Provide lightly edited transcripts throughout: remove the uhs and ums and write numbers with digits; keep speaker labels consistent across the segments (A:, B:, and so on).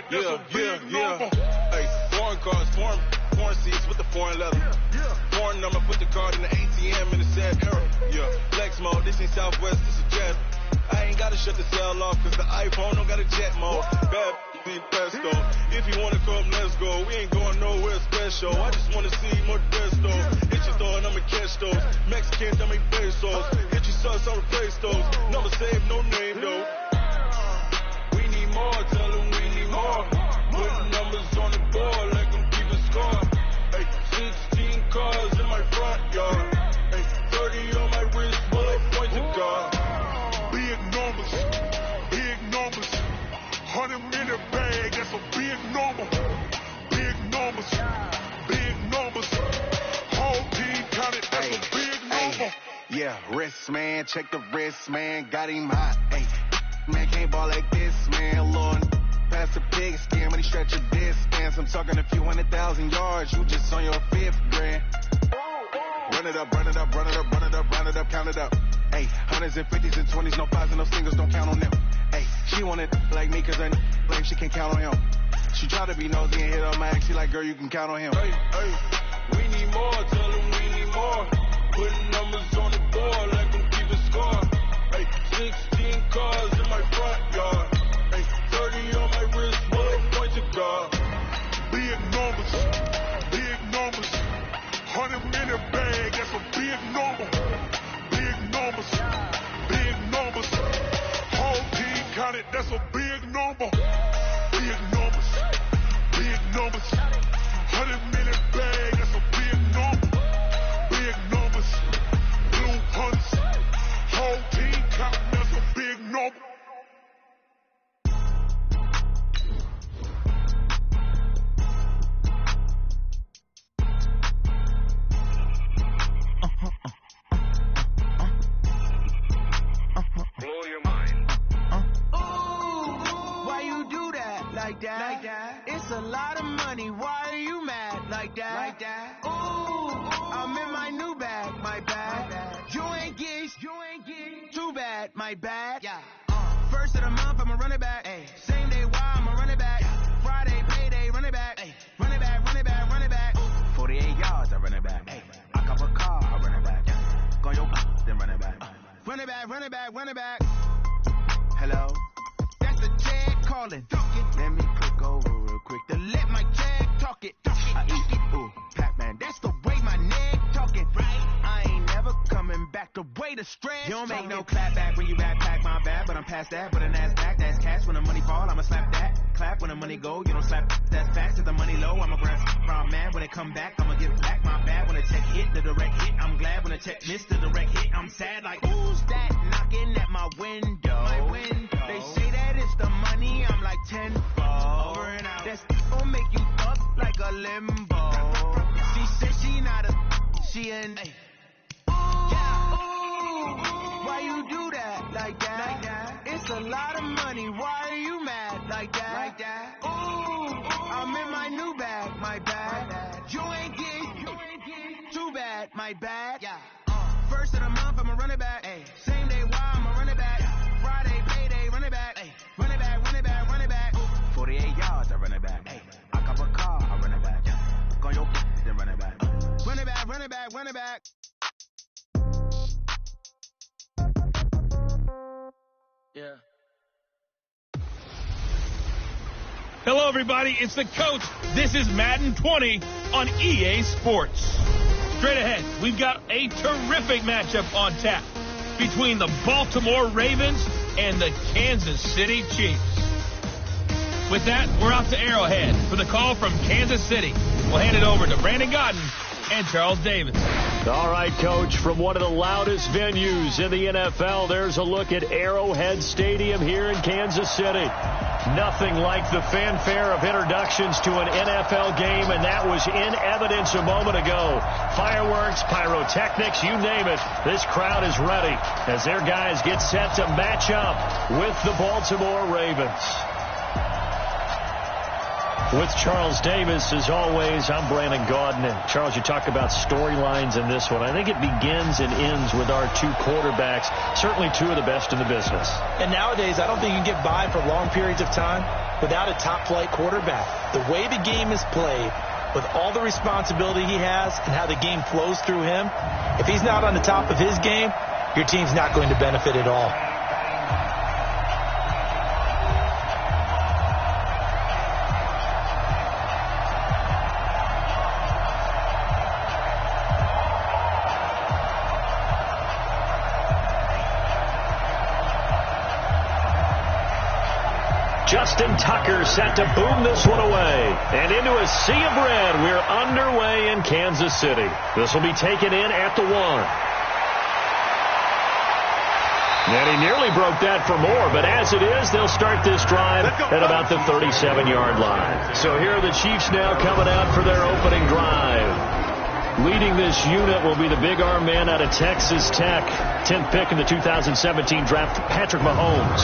A: Hey, foreign cars, foreign seats with the foreign leather. Foreign number, put the card in the ATM in the said era. Flex mode, this ain't Southwest, this is jet. I ain't gotta shut the cell off, cause the iPhone don't got a jet mode. Bad need pesto. If you wanna come, let's go. We ain't going nowhere special. I just wanna see more Modesto. Hit your throw and I'ma catch those. Mexicans, I make pesos. Hit your sus, I'll replace those. Never save no name though. We need more, tell them we need more. Putting numbers on the board like I'm keeping score. Hey, 16 cars in my front yard. Hey, 30 on my wrist, bullet points of God.
B: Big numbers, 100 minute bag, that's a big number. Big numbers, whole team counted, that's a big number.
C: Yeah, wrist man, check the wrist man, got him hot. Hey, man can't ball like this, man. Lord, pass the pig skin when he stretch a distance. I'm talking a few 100,000 yards, you just on your 5th grand. Run it up, count it up. Hey, hundreds and 50s and 20s, no 5s and no singles, don't count on them. Hey, she want it like me, cause her blame she can't count on him. She try to be nosy and hit on my ex, she like, girl, you can count on him.
A: Hey, we need more, tell them we need more. Putting numbers on the board like I'm keeping score. Hey, 16 cars in my front yard. Hey, 30 on my wrist, bullet points of God.
B: Big numbers, 100 minute bag, that's a big number. Big numbers, whole team counted, that's a big number. Big numbers, 100 minute bag, that's a big number. Big numbers, blue hunts, whole team counting, that's a big number.
A: Blow your mind.
D: Why you do that like that? It's a lot of money. Why are you mad like that? Ooh, I'm in my new bag, my bad. You ain't get too bad, my bad. Yeah. First of the month, I'ma run it back. Ay. Same day, why I'ma run it back. Yeah. Friday, payday, run it back. Ay. Run it back. Ooh. 48 yards, I run it back. Ay. I cop a car, I run it back. Yeah. Go your then run it back. Run it back. Hello? That's the Jag calling. Let me click over real quick to let my Jag talk it. I eat it, ooh, Pac-Man. That's the way my neck talking. Right? I ain't never coming back the way the stress. You don't make no clap back when you backpack my bad, but I'm past that. But a NASDAQ, that's cash. When the money fall, I'ma slap that. Clap when the money go, you don't slap that fast. If the money low, I'ma grab from man. When it come back, I'ma give back my bad. When the check hit, the direct hit, I'm glad. When the check missed the direct hit, I'm sad. Like, who's that knocking at my window? They say that it's the money, I'm like 10-fold. Over and out. That's gonna make you up like a limbo. She said she not a, she an ooh, why you do that like that? It's a lot of money, why are you mad like that? Ooh, I'm in my new bag, my bad. You ain't get too bad, my bad. Yeah. First of the month, I'ma run it back. Ay. Same day, why I'ma run it back. Friday, payday, run it back. Ay. Run it back. Ooh. 48 yards, I run it back. Ay. I cop a car, I run it back. Go your then run it back. Run it back. Yeah.
E: Hello, everybody. It's the coach. This is Madden 20 on EA Sports. Straight ahead, we've got a terrific matchup on tap between the Baltimore Ravens and the Kansas City Chiefs. With that, we're out to Arrowhead for the call from Kansas City. We'll hand it over to Brandon Godden and Charles Davis.
F: All right, Coach, from one of the loudest venues in the NFL, there's a look at Arrowhead Stadium here in Kansas City. Nothing like the fanfare of introductions to an NFL game, and that was in evidence a moment ago. Fireworks, pyrotechnics, you name it. This crowd is ready as their guys get set to match up with the Baltimore Ravens. With Charles Davis, as always, I'm Brandon Gaudin. And Charles, you talk about storylines in this one. I think it begins and ends with our two quarterbacks, certainly two of the best in the business.
G: And nowadays, I don't think you can get by for long periods of time without a top-flight quarterback. The way the game is played, with all the responsibility he has and how the game flows through him, if he's not on the top of his game, your team's not going to benefit at all.
F: Justin Tucker set to boom this one away. And into a sea of red, we're underway in Kansas City. This will be taken in at the 1. And he nearly broke that for more, but as it is, they'll start this drive at about the 37-yard line. So here are the Chiefs now coming out for their opening drive. Leading this unit will be the big arm man out of Texas Tech. 10th pick in the 2017 draft, Patrick Mahomes.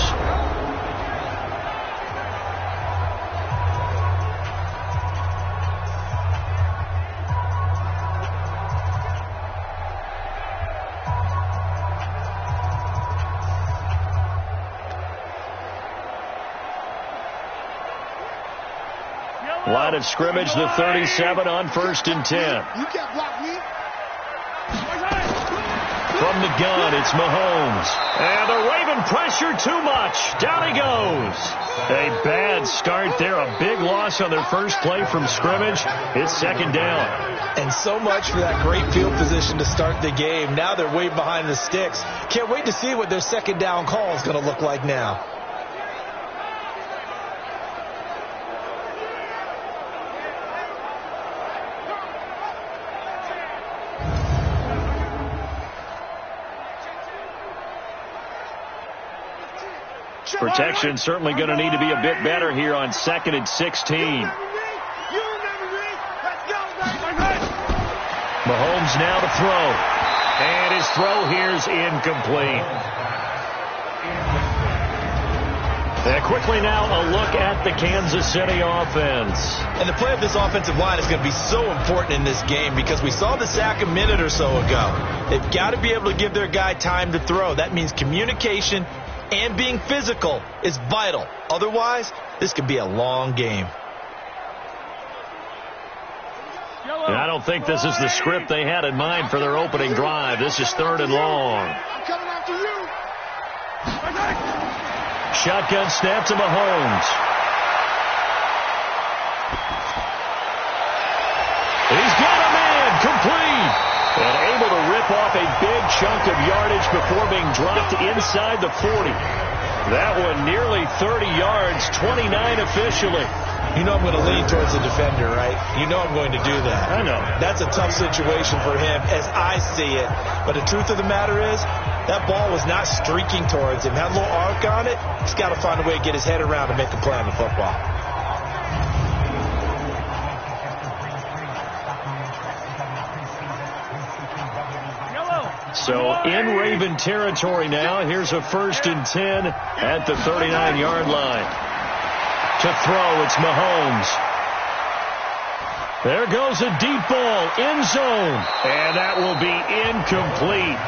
F: Line of scrimmage, the 37 on 1st and 10.
B: You can't block me.
F: From the gun, it's Mahomes. And the Raven pressure too much. Down he goes. A bad start there. A big loss on their first play from scrimmage. It's 2nd down.
G: And so much for that great field position to start the game. Now they're way behind the sticks. Can't wait to see what their 2nd down call is going to look like now.
F: Protection certainly going to need to be a bit better here on 2nd and 16. Mahomes now to throw. And his throw here is incomplete. And quickly now a look at the Kansas City offense.
G: And the play of this offensive line is going to be so important in this game because we saw the sack a minute or so ago. They've got to be able to give their guy time to throw. That means communication and being physical is vital. Otherwise, this could be a long game.
F: And I don't think this is the script they had in mind for their opening drive. This is 3rd and long.
B: I'm coming after you.
F: Shotgun snap to Mahomes. He's got a man complete. And able to rip off a big chunk of yardage before being dropped inside the 40. That one nearly 30 yards, 29 officially.
G: You know I'm going to lean towards the defender, right? You know I'm going to do that.
F: I know.
G: That's a tough situation for him as I see it. But the truth of the matter is, that ball was not streaking towards him. Had a little arc on it. He's got to find a way to get his head around and make a play on the football.
F: So in Raven territory now. Here's a 1st and 10 at the 39-yard line. To throw, it's Mahomes. There goes a deep ball, end zone. And that will be incomplete.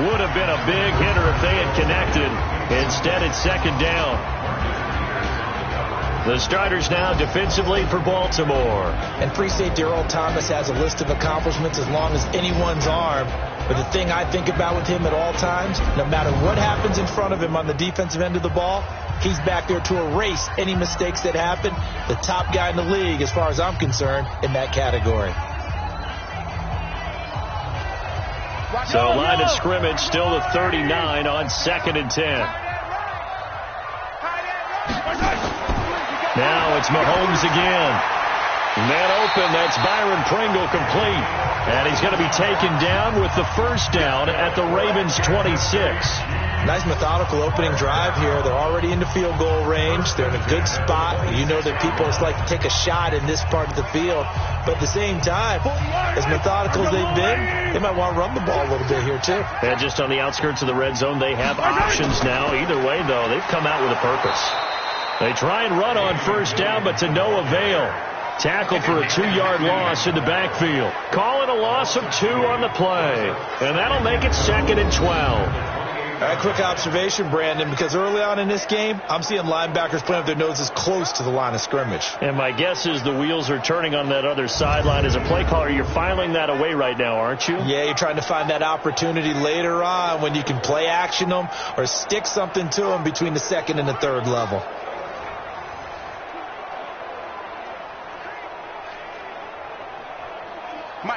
F: Would have been a big hitter if they had connected. Instead, it's 2nd down. The starters now defensively for Baltimore.
G: And free safety Earl Thomas has a list of accomplishments as long as anyone's arm. But the thing I think about with him at all times, no matter what happens in front of him on the defensive end of the ball, he's back there to erase any mistakes that happen. The top guy in the league, as far as I'm concerned, in that category.
F: So line of scrimmage still at 39 on 2nd and 10. Now it's Mahomes again. Man open, that's Byron Pringle complete. And he's going to be taken down with the 1st down at the Ravens' 26.
G: Nice methodical opening drive here. They're already into field goal range. They're in a good spot. You know that people just like to take a shot in this part of the field. But at the same time, as methodical as they've been, they might want to run the ball a little bit here too.
F: And just on the outskirts of the red zone, they have options now. Either way, though, they've come out with a purpose. They try and run on first down, but to no avail. Tackle for a 2-yard loss in the backfield. Call it a loss of 2 on the play. And that'll make it 2nd and 12.
G: All right, quick observation, Brandon, because early on in this game, I'm seeing linebackers playing with their noses close to the line of scrimmage.
F: And my guess is the wheels are turning on that other sideline. As a play caller, you're filing that away right now, aren't you?
G: Yeah, you're trying to find that opportunity later on when you can play action them or stick something to them between the 2nd and the 3rd level.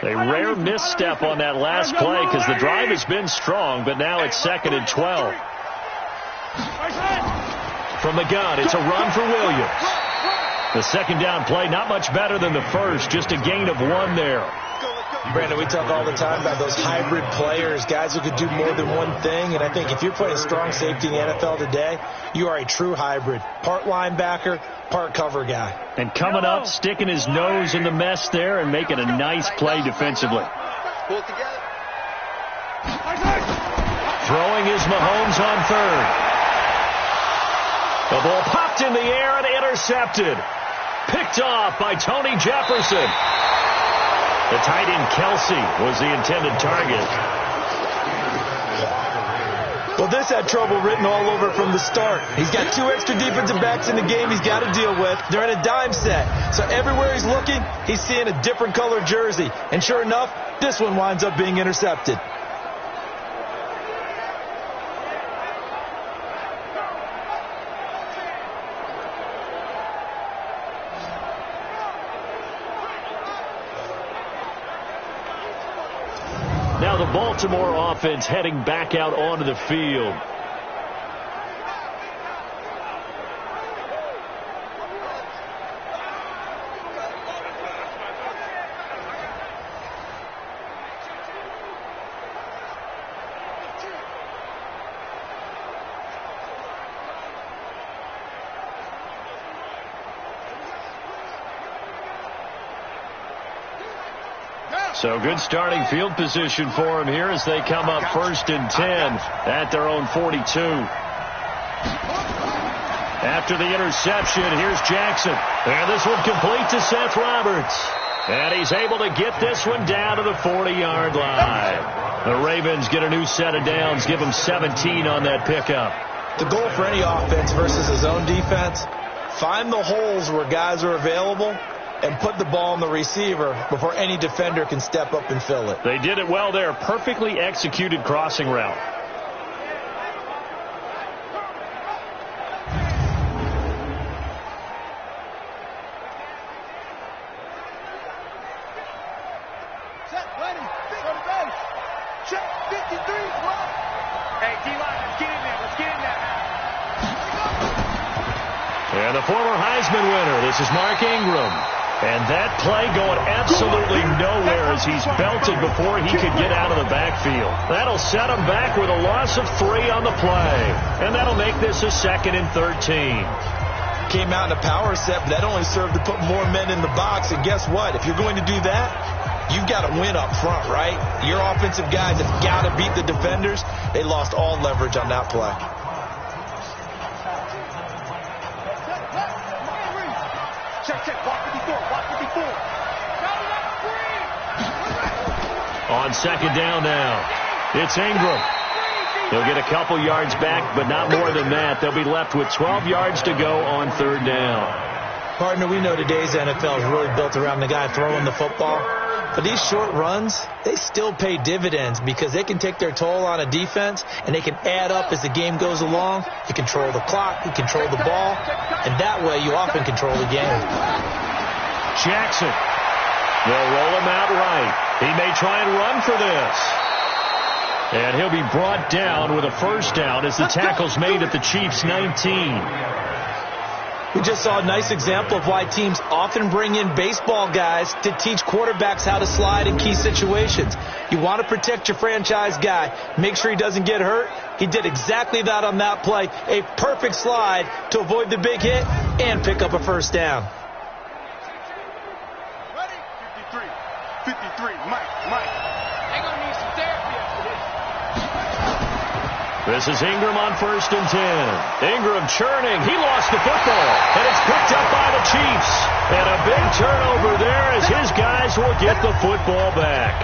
F: A rare misstep on that last play because the drive has been strong, but now it's 2nd and 12. From the gun, it's a run for Williams. The 2nd down play, not much better than the first, just a gain of 1 there.
G: Brandon, we talk all the time about those hybrid players, guys who could do more than one thing, and I think if you're playing strong safety in the NFL today, you are a true hybrid. Part linebacker, part cover guy.
F: And coming up, sticking his nose in the mess there and making a nice play defensively. Throwing is Mahomes on 3rd. The ball popped in the air and intercepted. Picked off by Tony Jefferson. The tight end Kelsey was the intended target.
G: Well, this had trouble written all over from the start. He's got 2 extra defensive backs in the game he's got to deal with. They're in a dime set. So everywhere he's looking, he's seeing a different color jersey. And sure enough, this one winds up being intercepted.
F: Now the Baltimore offense heading back out onto the field. So good starting field position for him here as they come up 1st and 10 at their own 42. After the interception, here's Jackson. And this one complete to Seth Roberts. And he's able to get this one down to the 40-yard line. The Ravens get a new set of downs, give them 17 on that pickup.
G: The goal for any offense versus his own defense, find the holes where guys are available and put the ball on the receiver before any defender can step up and fill it.
F: They did it well there. Perfectly executed crossing route.
D: Set, ready, big on the base. Check, 53, right. Hey, D-line, let's get in there,
F: And the former Heisman winner, this is Mark Ingram. And that play going absolutely nowhere as he's belted before he could get out of the backfield. That'll set him back with a loss of 3 on the play. And that'll make this a 2nd and 13.
G: Came out in a power set, but that only served to put more men in the box. And guess what? If you're going to do that, you've got to win up front, right? Your offensive guys have got to beat the defenders. They lost all leverage on that play.
D: Check, walk 54, walk 54.
F: On 2nd down now, it's Ingram. He'll get a couple yards back, but not more than that. They'll be left with 12 yards to go on 3rd down.
G: Partner, we know today's NFL is really built around the guy throwing the football. But these short runs, they still pay dividends because they can take their toll on a defense and they can add up as the game goes along. You control the clock, you control the ball, and that way you often control the game.
F: Jackson. They'll roll him out right. He may try and run for this. And he'll be brought down with a 1st down as the tackle's made at the Chiefs' 19.
G: We just saw a nice example of why teams often bring in baseball guys to teach quarterbacks how to slide in key situations. You want to protect your franchise guy. Make sure he doesn't get hurt. He did exactly that on that play. A perfect slide to avoid the big hit and pick up a 1st down.
D: Ready? 53, Mike. They're going to need some therapy after this.
F: This is Ingram on 1st and 10. Ingram churning. He lost the football, and it's picked up by the Chiefs. And a big turnover there as his guys will get the football back.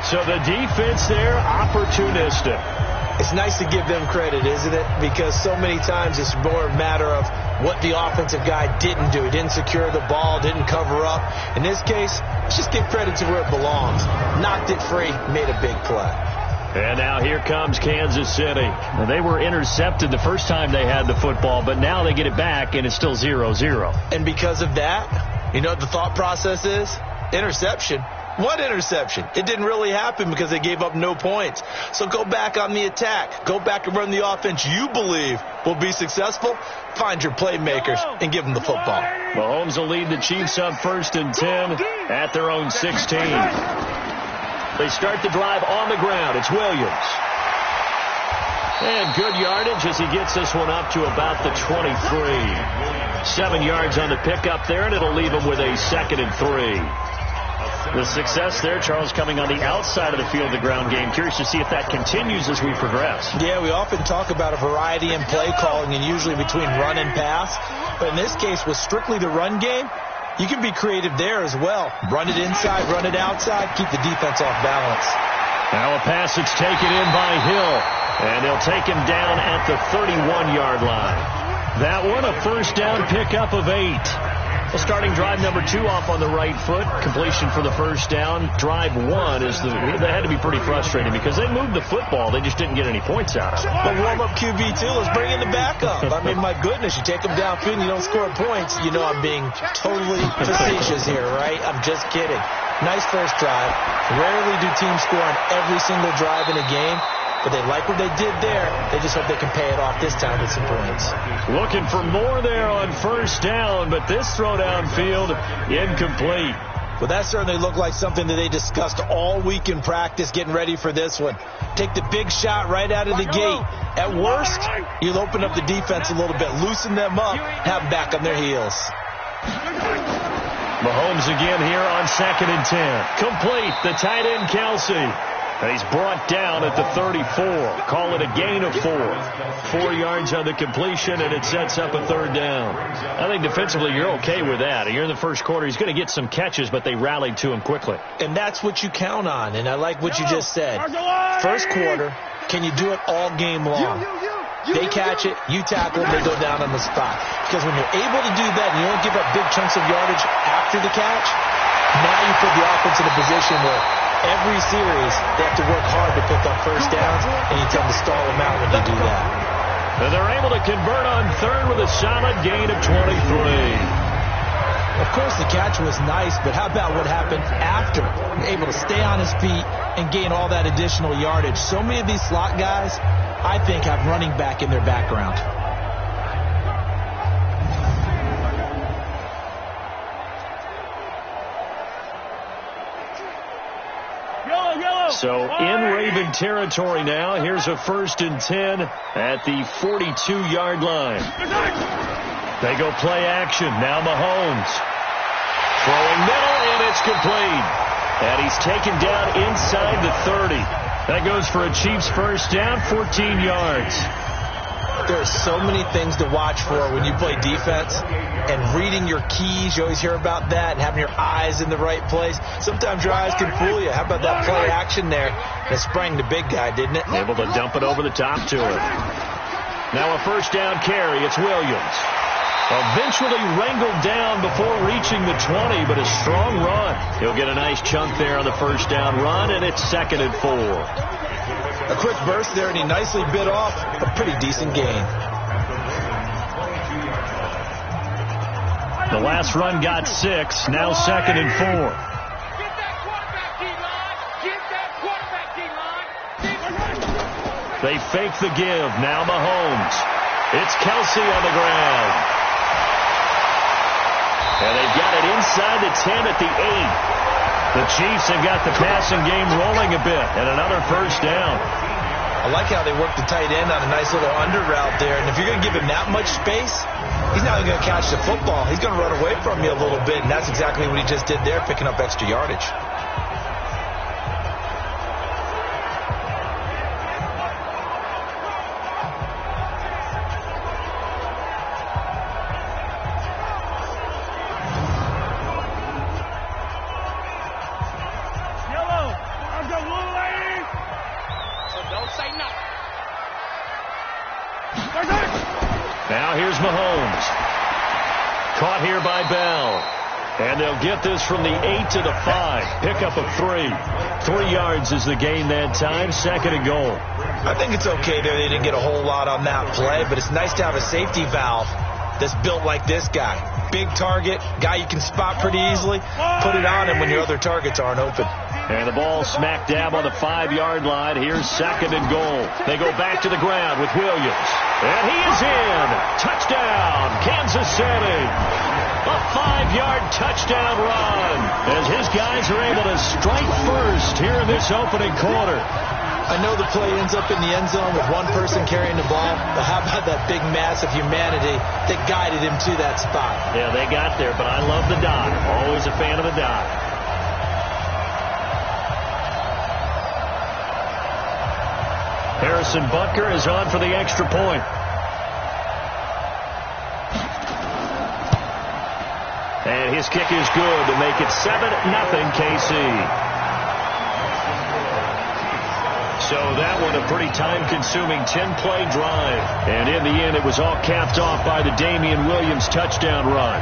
F: So the defense there, opportunistic.
G: It's nice to give them credit, isn't it? Because so many times it's more a matter of what the offensive guy didn't do. He didn't secure the ball, didn't cover up. In this case, let's just give credit to where it belongs. Knocked it free, made a big play.
F: And now here comes Kansas City. Well, they were intercepted the first time they had the football, but now they get it back, and it's still 0-0.
G: And because of that, you know what the thought process is? Interception. What interception? It didn't really happen because they gave up no points. So go back on the attack. Go back and run the offense you believe will be successful. Find your playmakers and give them the football.
F: Mahomes will lead the Chiefs up 1st and 10 at their own 16. They start the drive on the ground. It's Williams. And good yardage as he gets this one up to about the 23. 7 yards on the pickup there, and it'll leave him with a 2nd and 3. The success there, Charles, coming on the outside of the field, the ground game. Curious to see if that continues as we progress.
G: Yeah, we often talk about a variety in play calling and usually between run and pass. But in this case, with strictly the run game, you can be creative there as well. Run it inside, run it outside, keep the defense off balance.
F: Now a pass that's taken in by Hill, and they'll take him down at the 31-yard line. That one, a 1st down pickup of 8. Well, starting drive number 2 off on the right foot. Completion for the 1st down. Drive 1 is they had to be pretty frustrating because they moved the football. They just didn't get any points out of it.
G: But warm-up QB, too. Let's bring in the backup. I mean, my goodness, you take them downfield and you don't score points. You know I'm being totally facetious here, right? I'm just kidding. Nice first drive. Rarely do teams score on every single drive in a game. But they like what they did there. They just hope they can pay it off this time with some points.
F: Looking for more there on 1st down, but this throw downfield incomplete.
G: Well, that certainly looked like something that they discussed all week in practice getting ready for this one. Take the big shot right out of the gate. At worst, you'll open up the defense a little bit, loosen them up, have them back on their heels.
F: Mahomes again here on 2nd and 10. Complete, the tight end Kelsey. He's brought down at the 34. Call it a gain of 4. 4 yards on the completion, and it sets up a 3rd down. I think defensively you're okay with that. You're in the first quarter. He's going to get some catches, but they rallied to him quickly.
G: And that's what you count on, and I like what you just said. First quarter, can you do it all game long? They catch it, you tackle them, they go down on the spot. Because when you're able to do that and you don't give up big chunks of yardage after the catch, now you put the offense in a position where every series they have to work hard to pick up 1st downs, and you tend to stall them out when you do that.
F: And they're able to convert on 3rd with a solid gain of 23.
G: Of course, the catch was nice, but how about what happened after? Able to stay on his feet and gain all that additional yardage. So many of these slot guys, I think, have running back in their background.
F: So in Raven territory now. Here's a 1st and 10 at the 42-yard line. They go play action. Now Mahomes. Throwing middle, and it's complete. And he's taken down inside the 30. That goes for a Chiefs 1st down, 14 yards.
G: There are so many things to watch for when you play defense, and reading your keys, you always hear about that, and having your eyes in the right place. Sometimes your eyes can fool you. How about that play action there? It sprang the big guy, didn't it?
F: Able to dump it over the top to him. Now a 1st down carry. It's Williams. Eventually wrangled down before reaching the 20, but a strong run. He'll get a nice chunk there on the 1st down run, and it's 2nd and 4.
G: A quick burst there, and he nicely bit off a pretty decent gain.
F: The last run got 6, now 2nd and 4. They fake the give, now Mahomes. It's Kelsey on the ground. And they've got it inside the 10 at the 8. The Chiefs have got the passing game rolling a bit, and another 1st down.
G: I like how they work the tight end on a nice little under route there. And if you're going to give him that much space, he's not going to catch the football. He's going to run away from you a little bit, and that's exactly what he just did there, picking up extra yardage.
F: Now here's Mahomes. Caught here by Bell. And they'll get this from the 8 to the 5. Pickup of 3. 3 yards is the gain that time. 2nd and goal.
G: I think it's okay there. They didn't get a whole lot on that play, but it's nice to have a safety valve that's built like this guy. Big target, guy you can spot pretty easily. Put it on him when your other targets aren't open.
F: And the ball smack dab on the 5-yard line. Here's 2nd and goal. They go back to the ground with Williams. And he is in. Touchdown, Kansas City. A 5-yard touchdown run as his guys are able to strike first here in this opening quarter.
G: I know the play ends up in the end zone with one person carrying the ball, but how about that big mass of humanity that guided him to that spot?
F: Yeah, they got there, but I love the dive. Always a fan of the dive. Harrison Butker is on for the extra point. And his kick is good to make it 7-0 KC. So that one a pretty time-consuming 10-play drive. And in the end, it was all capped off by the Damian Williams touchdown run.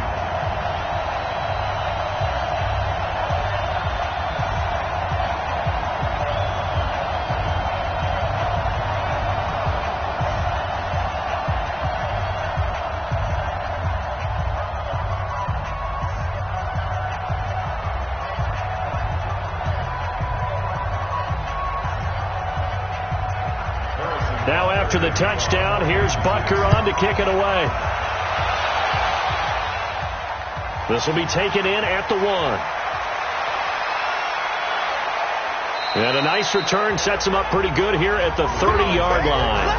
F: Now after the touchdown, here's Butker on to kick it away. This will be taken in at the 1. And a nice return sets him up pretty good here at the 30-yard line.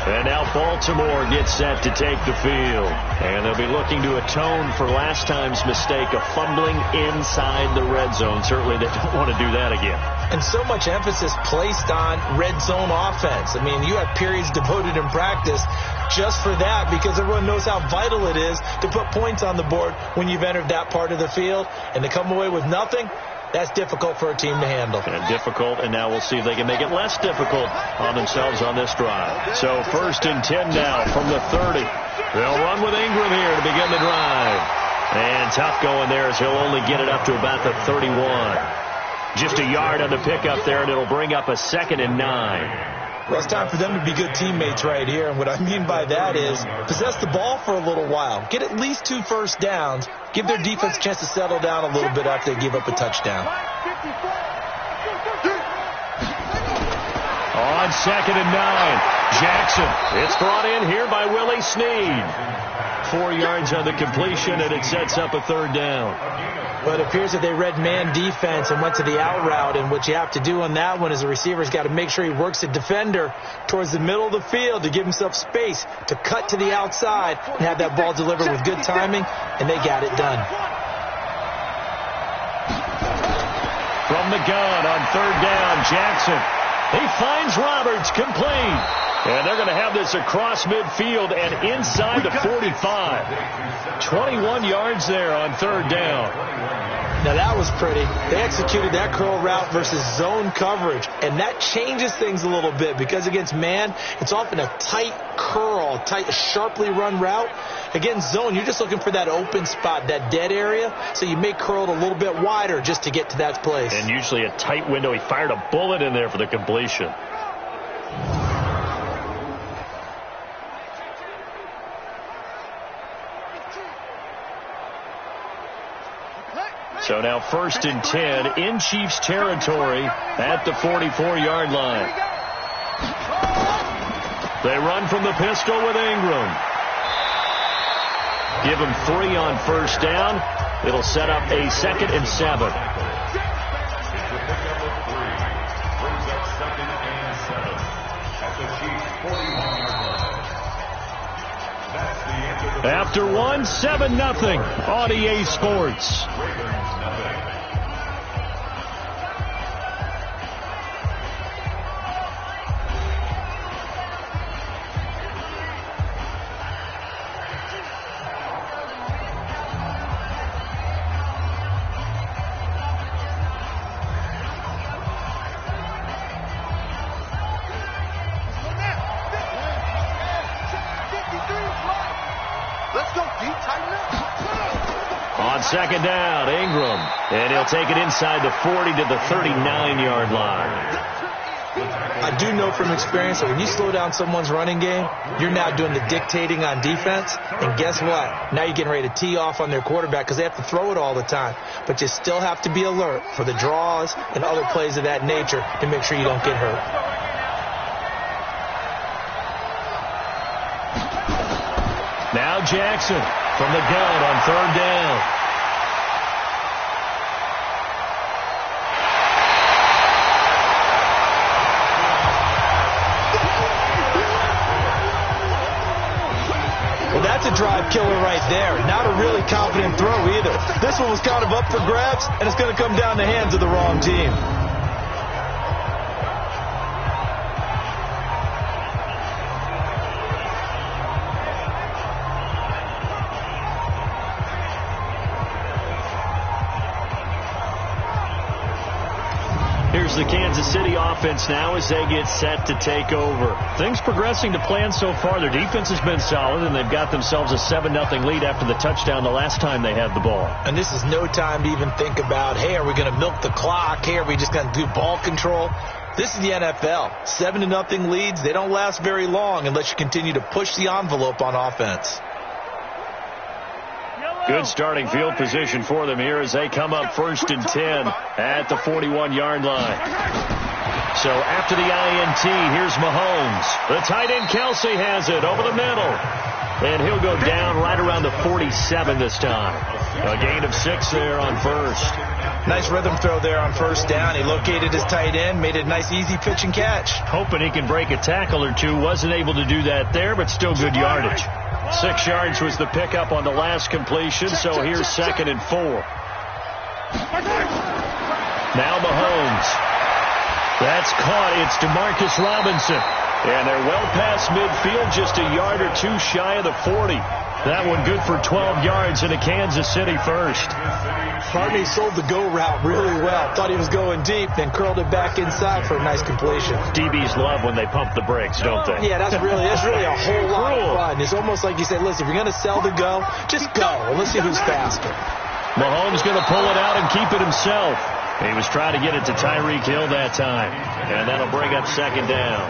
F: And now Baltimore gets set to take the field. And they'll be looking to atone for last time's mistake of fumbling inside the red zone. Certainly they don't want to do that again.
G: And so much emphasis placed on red zone offense. I mean, you have periods devoted in practice just for that because everyone knows how vital it is to put points on the board when you've entered that part of the field. And to come away with nothing, that's difficult for a team to handle.
F: And difficult, and now we'll see if they can make it less difficult on themselves on this drive. So 1st and 10 now from the 30. They'll run with Ingram here to begin the drive. And tough going there as he'll only get it up to about the 31. Just a yard on the pickup there, and it'll bring up a 2nd and 9.
G: Well, it's time for them to be good teammates right here. And what I mean by that is possess the ball for a little while. Get at least 2 first downs. Give their defense a chance to settle down a little bit after they give up a touchdown.
F: On 2nd and 9, Jackson. It's brought in here by Willie Snead. 4 yards on the completion, and it sets up a 3rd down.
G: Well, it appears that they read man defense and went to the out route, and what you have to do on that one is the receiver's got to make sure he works the defender towards the middle of the field to give himself space to cut to the outside and have that ball delivered with good timing, and they got it done.
F: From the gun on 3rd down, Jackson. He finds Roberts, complete. And they're going to have this across midfield and inside the 45. 21 yards there on 3rd down.
G: Now that was pretty. They executed that curl route versus zone coverage, and that changes things a little bit because against man, it's often a tight curl, tight, sharply run route. Against zone, you're just looking for that open spot, that dead area, so you may curl it a little bit wider just to get to that place.
F: And usually a tight window. He fired a bullet in there for the completion. So now 1st and 10 in Chiefs territory at the 44-yard line. They run from the pistol with Ingram. Give him 3 on 1st down. It'll set up a 2nd and 7. After 1, 7-0 on EA Sports. On second down, Ingram. And he'll take it inside the 40 to the 39-yard line.
G: I do know from experience that when you slow down someone's running game, you're now doing the dictating on defense. And guess what? Now you're getting ready to tee off on their quarterback because they have to throw it all the time. But you still have to be alert for the draws and other plays of that nature to make sure you don't get hurt.
F: Now Jackson from the gun on third down.
G: Well, that's a drive killer right there. Not a really confident throw either. This one was kind of up for grabs, and it's going to come down the hands of the wrong team.
F: Here's the Kansas City offense now as they get set to take over. Things progressing to plan so far. Their defense has been solid, and they've got themselves a 7-0 lead after the touchdown the last time they had the ball.
G: And this is no time to even think about, hey, are we going to milk the clock? Hey, are we just going to do ball control? This is the NFL. 7-0 leads, they don't last very long unless you continue to push the envelope on offense.
F: Good starting field position for them here as they come up 1st and 10 at the 41-yard line. So after the INT, here's Mahomes. The tight end Kelsey has it over the middle. And he'll go down right around the 47 this time. A gain of 6 there on first.
G: Nice rhythm throw there on first down. He located his tight end, made it a nice easy pitch and catch.
F: Hoping he can break a tackle or two. Wasn't able to do that there, but still good yardage. 6 yards was the pickup on the last completion, so here's 2nd and 4. Now Mahomes. That's caught. It's DeMarcus Robinson. And they're well past midfield, just a yard or two shy of the 40. That one good for 12 yards in a Kansas City first.
G: Hartney sold the go route really well. Thought he was going deep, then curled it back inside for a nice completion.
F: DBs love when they pump the brakes, don't they?
G: Yeah, that's really a whole lot of fun. It's almost like you say, listen, if you're going to sell the go, just go. And let's see who's faster.
F: Mahomes going to pull it out and keep it himself. He was trying to get it to Tyreek Hill that time. And that'll bring up 2nd down.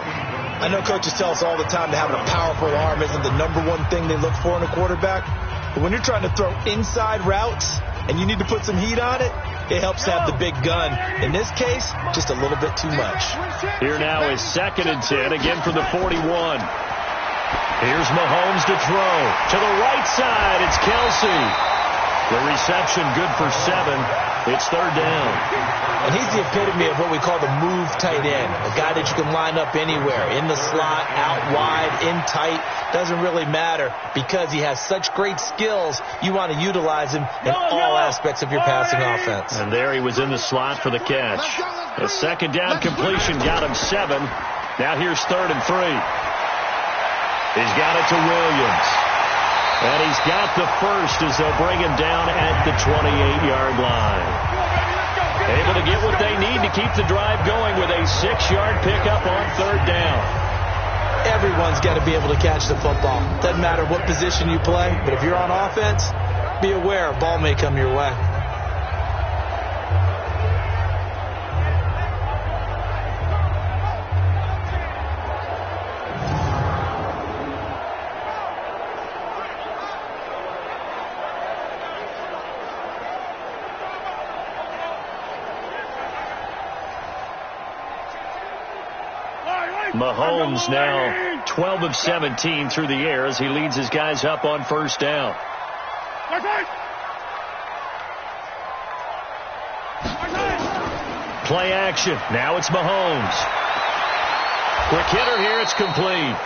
G: I know coaches tell us all the time that having a powerful arm isn't the #1 thing they look for in a quarterback. But when you're trying to throw inside routes and you need to put some heat on it, it helps to have the big gun. In this case, just a little bit too much.
F: Here now is 2nd and 10, again for the 41. Here's Mahomes to throw. To the right side, it's Kelsey. The reception good for 7. It's 3rd down.
G: And he's the epitome of what we call the move tight end. A guy that you can line up anywhere. In the slot, out wide, in tight. Doesn't really matter because he has such great skills. You want to utilize him in all aspects of your passing offense.
F: And there he was in the slot for the catch. A 2nd down completion got him 7. Now here's 3rd and 3. He's got it to Williams. And he's got the first as they'll bring him down at the 28-yard line. Able to get what they need to keep the drive going with a 6-yard pickup on 3rd down.
G: Everyone's got to be able to catch the football. Doesn't matter what position you play, but if you're on offense, be aware a ball may come your way.
F: Mahomes now 12 of 17 through the air as he leads his guys up on 1st down. Play action. Now it's Mahomes. Quick hitter here. It's complete.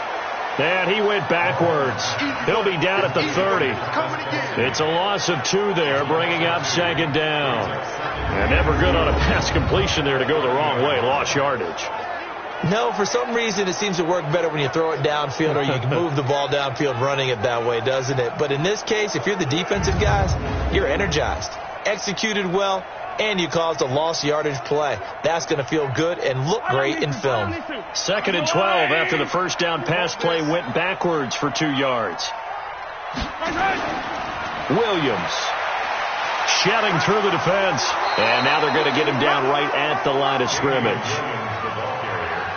F: And he went backwards. He'll be down at the 30. It's a loss of 2 there, bringing up 2nd down. And never good on a pass completion there to go the wrong way. Lost yardage.
G: No, for some reason it seems to work better when you throw it downfield or you can move the ball downfield running it that way, doesn't it? But in this case, if you're the defensive guys, you're energized, executed well, and you caused a lost yardage play. That's going to feel good and look great in film.
F: 2nd and 12 after the first down pass play went backwards for 2 yards. Williams shedding through the defense. And now they're going to get him down right at the line of scrimmage.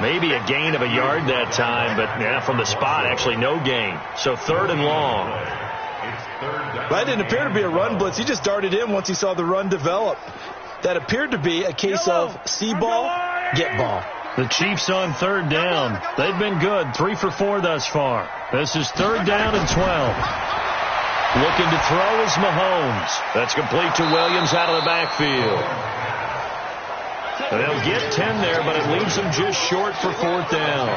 F: Maybe a gain of a yard that time, but from the spot, actually no gain. So 3rd and long.
G: That didn't appear to be a run blitz. He just darted in once he saw the run develop. That appeared to be a case of see ball, get ball.
F: The Chiefs on 3rd down. They've been good, 3 for 4 thus far. This is 3rd down and 12. Looking to throw is Mahomes. That's complete to Williams out of the backfield. They'll get 10 there, but it leaves them just short for 4th down.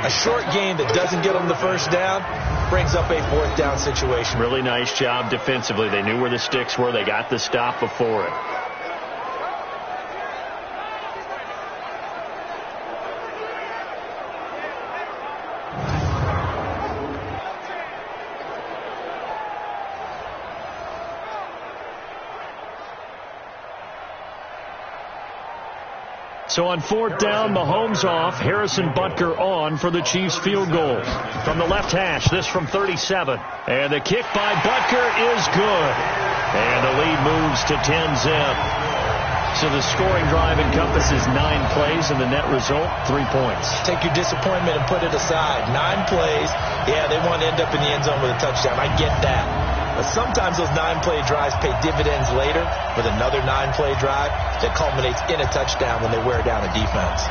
G: A short gain that doesn't get them the 1st down brings up a 4th down situation.
F: Really nice job defensively. They knew where the sticks were. They got the stop before it. So on 4th down, Mahomes off, Harrison Butker on for the Chiefs field goal. From the left hash, this from 37. And the kick by Butker is good. And the lead moves to 10-zip. So the scoring drive encompasses 9 plays, and the net result, 3 points.
G: Take your disappointment and put it aside. 9 plays. Yeah, they want to end up in the end zone with a touchdown. I get that. But sometimes those 9-play drives pay dividends later with another 9-play drive that culminates in a touchdown when they wear down a defense.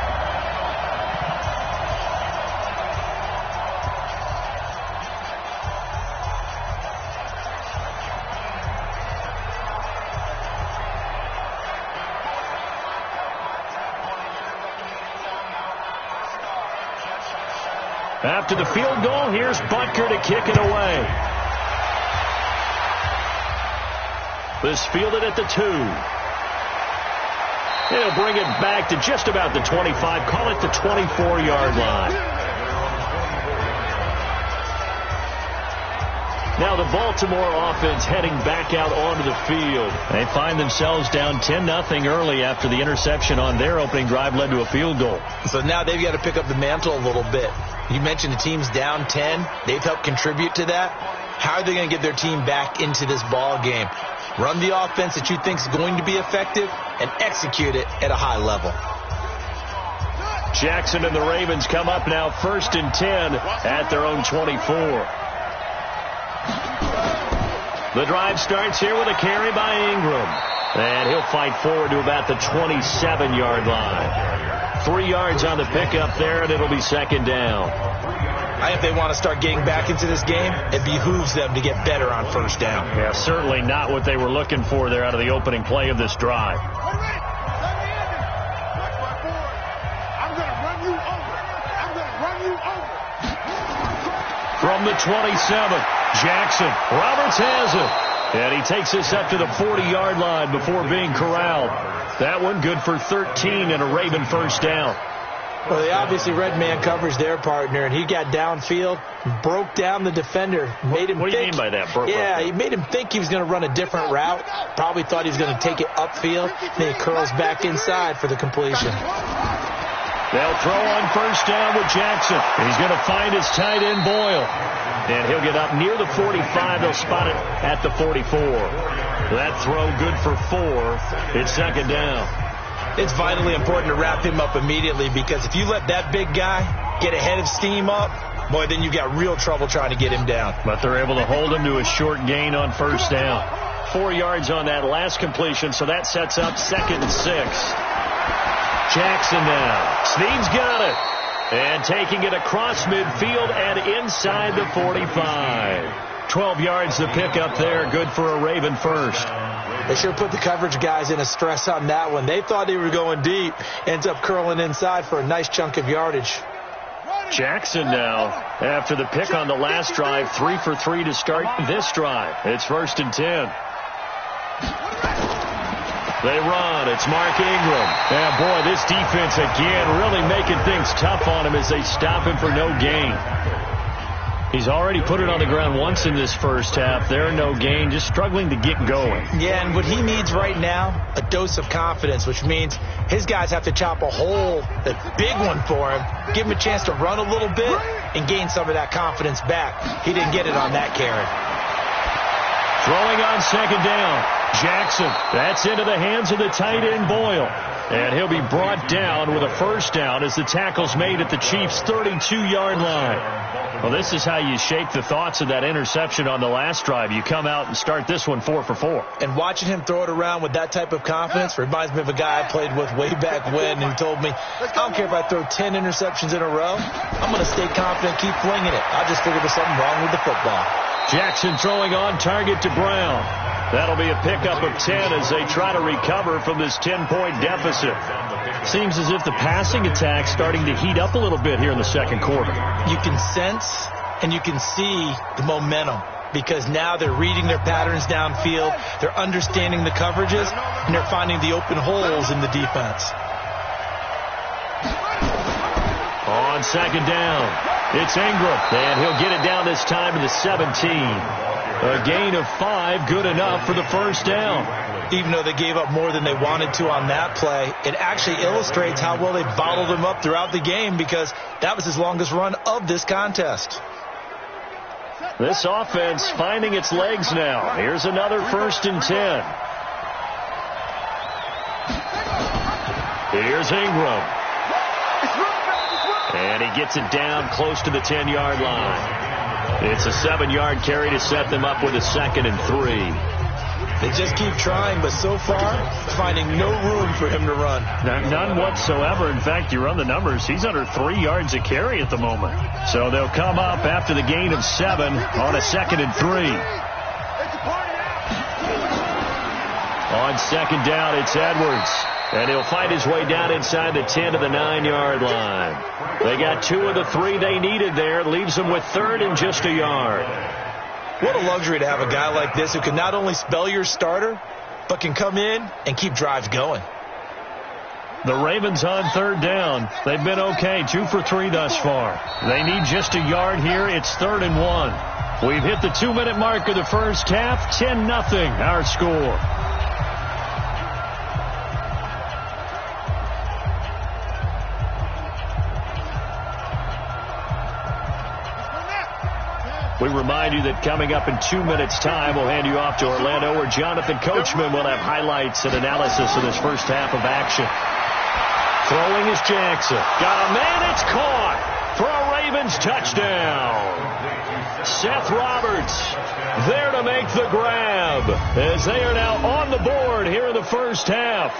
F: After the field goal, here's Butker to kick it away. This fielded at the 2. He'll bring it back to just about the 25. Call it the 24-yard line. Now the Baltimore offense heading back out onto the field. They find themselves down 10-0 early after the interception on their opening drive led to a field goal.
G: So now they've got to pick up the mantle a little bit. You mentioned the team's down 10. They've helped contribute to that. How are they going to get their team back into this ball game? Run the offense that you think is going to be effective and execute it at a high level.
F: Jackson and the Ravens come up now 1st and 10 at their own 24. The drive starts here with a carry by Ingram. And he'll fight forward to about the 27-yard line. 3 yards on the pickup there, and it'll be 2nd down.
G: I think they want to start getting back into this game. It behooves them to get better on 1st down.
F: Yeah, certainly not what they were looking for there out of the opening play of this drive. From the 27, Jackson. Roberts has it. And he takes this up to the 40-yard line before being corralled. That one good for 13 and a Raven 1st down.
G: Well, they obviously read man coverage their partner, and he got downfield, broke down the defender, made him
F: What do you mean by that?
G: He made him think he was going to run a different route. Probably thought he was going to take it upfield. Then he curls back inside for the completion.
F: They'll throw on 1st down with Jackson. He's going to find his tight end, Boyle. And he'll get up near the 45. They'll spot it at the 44. That throw good for 4. It's 2nd down.
G: It's vitally important to wrap him up immediately, because if you let that big guy get ahead of steam up, boy, then you got real trouble trying to get him down.
F: But they're able to hold him to a short gain on 1st down. 4 yards on that last completion, so that sets up 2nd and 6. Jackson now. Snead's got it. And taking it across midfield and inside the 45. 12 yards to pick up there. Good for a Raven 1st.
G: They sure put the coverage guys in a stress on that one. They thought they were going deep. Ends up curling inside for a nice chunk of yardage.
F: Jackson now, after the pick on the last drive, 3 for 3 to start this drive. It's 1st and 10. They run. It's Mark Ingram. Yeah, boy, this defense again really making things tough on him as they stop him for no gain. He's already put it on the ground once in this 1st half. There, no gain, just struggling to get going.
G: Yeah, and what he needs right now, a dose of confidence, which means his guys have to chop a hole, a big one for him, give him a chance to run a little bit and gain some of that confidence back. He didn't get it on that carry.
F: Throwing on second down. Jackson. That's into the hands of the tight end, Boyle. And he'll be brought down with a first down as the tackle's made at the Chiefs' 32-yard line. Well, this is how you shake the thoughts of that interception on the last drive. You come out and start this one 4 for 4.
G: And watching him throw it around with that type of confidence reminds me of a guy I played with way back when who told me, I don't care if I throw 10 interceptions in a row. I'm going to stay confident, keep flinging it. I just figured there's something wrong with the football.
F: Jackson throwing on target to Brown. That'll be a pickup of 10 as they try to recover from this 10-point deficit. Seems as if the passing attack's starting to heat up a little bit here in the second quarter.
G: You can sense and you can see the momentum because now they're reading their patterns downfield, they're understanding the coverages, and they're finding the open holes in the defense.
F: On second down, it's Ingram, and he'll get it down this time to the 17. A gain of 5, good enough for the first down.
G: Even though they gave up more than they wanted to on that play, it actually illustrates how well they bottled them up throughout the game because that was his longest run of this contest.
F: This offense finding its legs now. Here's another 1st and 10. Here's Ingram. And he gets it down close to the 10-yard line. It's a 7-yard carry to set them up with a 2nd and 3.
G: They just keep trying, but so far, finding no room for him to run.
F: None whatsoever. In fact, you run the numbers, he's under 3 yards a carry at the moment. So they'll come up after the gain of 7 on a 2nd and 3. On second down, it's Edwards. And he'll find his way down inside the 10 to the 9-yard line. They got 2 of the 3 they needed there. Leaves them with 3rd and just a yard.
G: What a luxury to have a guy like this who can not only spell your starter, but can come in and keep drives going.
F: The Ravens on 3rd down. They've been okay, 2 for 3 thus far. They need just a yard here. It's 3rd and 1. We've hit the 2-minute mark of the first half. 10-0 our score. We remind you that coming up in 2 minutes' time, we'll hand you off to Orlando, where Jonathan Coachman will have highlights and analysis of this first half of action. Throwing is Jackson. Got a man, it's caught for a Ravens touchdown. Seth Roberts there to make the grab as they are now on the board here in the first half.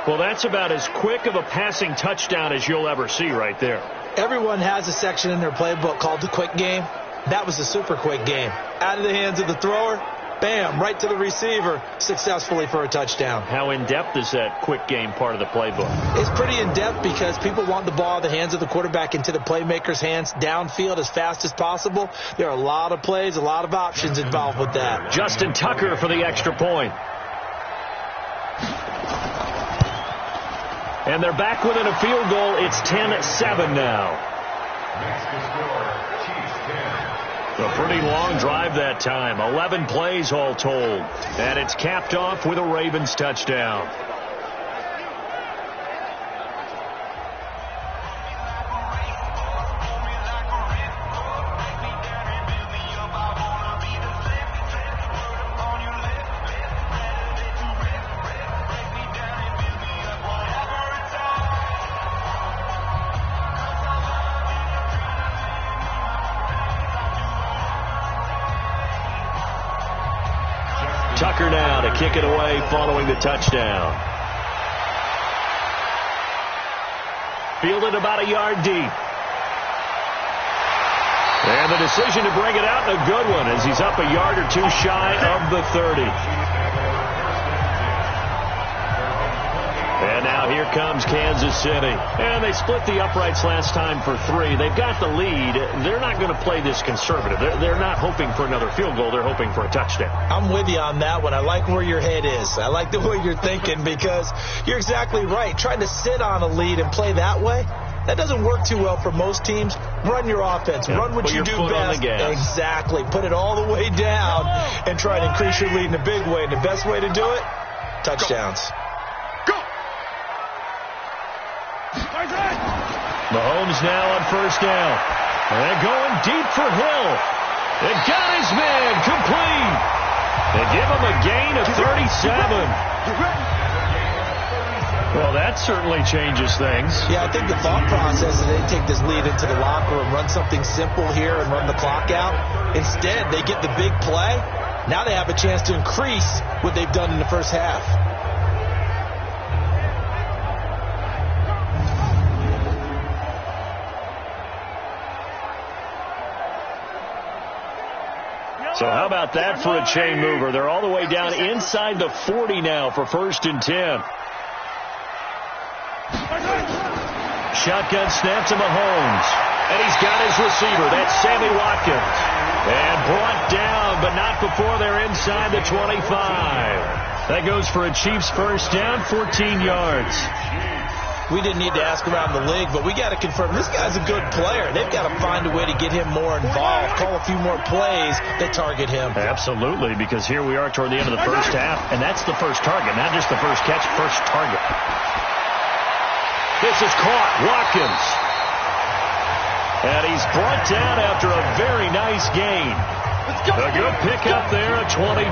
F: Well, that's about as quick of a passing touchdown as you'll ever see right there.
G: Everyone has a section in their playbook called the quick game. That was a super quick game. Out of the hands of the thrower, bam, right to the receiver, successfully for a touchdown.
F: How in-depth is that quick game part of the playbook?
G: It's pretty in-depth because people want the ball out of the hands of the quarterback into the playmaker's hands downfield as fast as possible. There are a lot of plays, a lot of options involved with that.
F: Justin Tucker for the extra point. And they're back within a field goal. It's 10-7 now. A pretty long drive that time. 11 plays all told. And it's capped off with a Ravens touchdown. Tucker now to kick it away following the touchdown. Fielded about a yard deep. And the decision to bring it out, a good one, as he's up a yard or two shy of the 30. And now here comes Kansas City. And they split the uprights last time for 3. They've got the lead. They're not going to play this conservative. They're not hoping for another field goal. They're hoping for a touchdown.
G: I'm with you on that one. I like where your head is. I like the way you're thinking because you're exactly right. Trying to sit on a lead and play that way, that doesn't work too well for most teams. Run your offense.
F: Yeah,
G: run what you do best. Exactly. Put it all the way down and try to increase your lead in a big way. And the best way to do it, touchdowns.
F: Mahomes now on first down. And going deep for Hill. It got his man complete. They give him a gain of 37. Well, that certainly changes things.
G: Yeah, I think the thought process is they take this lead into the locker room, run something simple here and run the clock out. Instead, they get the big play. Now they have a chance to increase what they've done in the first half.
F: So how about that for a chain mover? They're all the way down inside the 40 now for 1st and 10. Shotgun snap to Mahomes. And he's got his receiver. That's Sammy Watkins. And brought down, but not before they're inside the 25. That goes for a Chiefs first down, 14 yards.
G: We didn't need to ask around the league, but we got to confirm this guy's a good player. They've got to find a way to get him more involved, call a few more plays that target him.
F: Absolutely, because here we are toward the end of the first half, and that's the first target, not just the first catch, first target. This is caught. Watkins. And he's brought down after a very nice gain. A good pickup there at 22.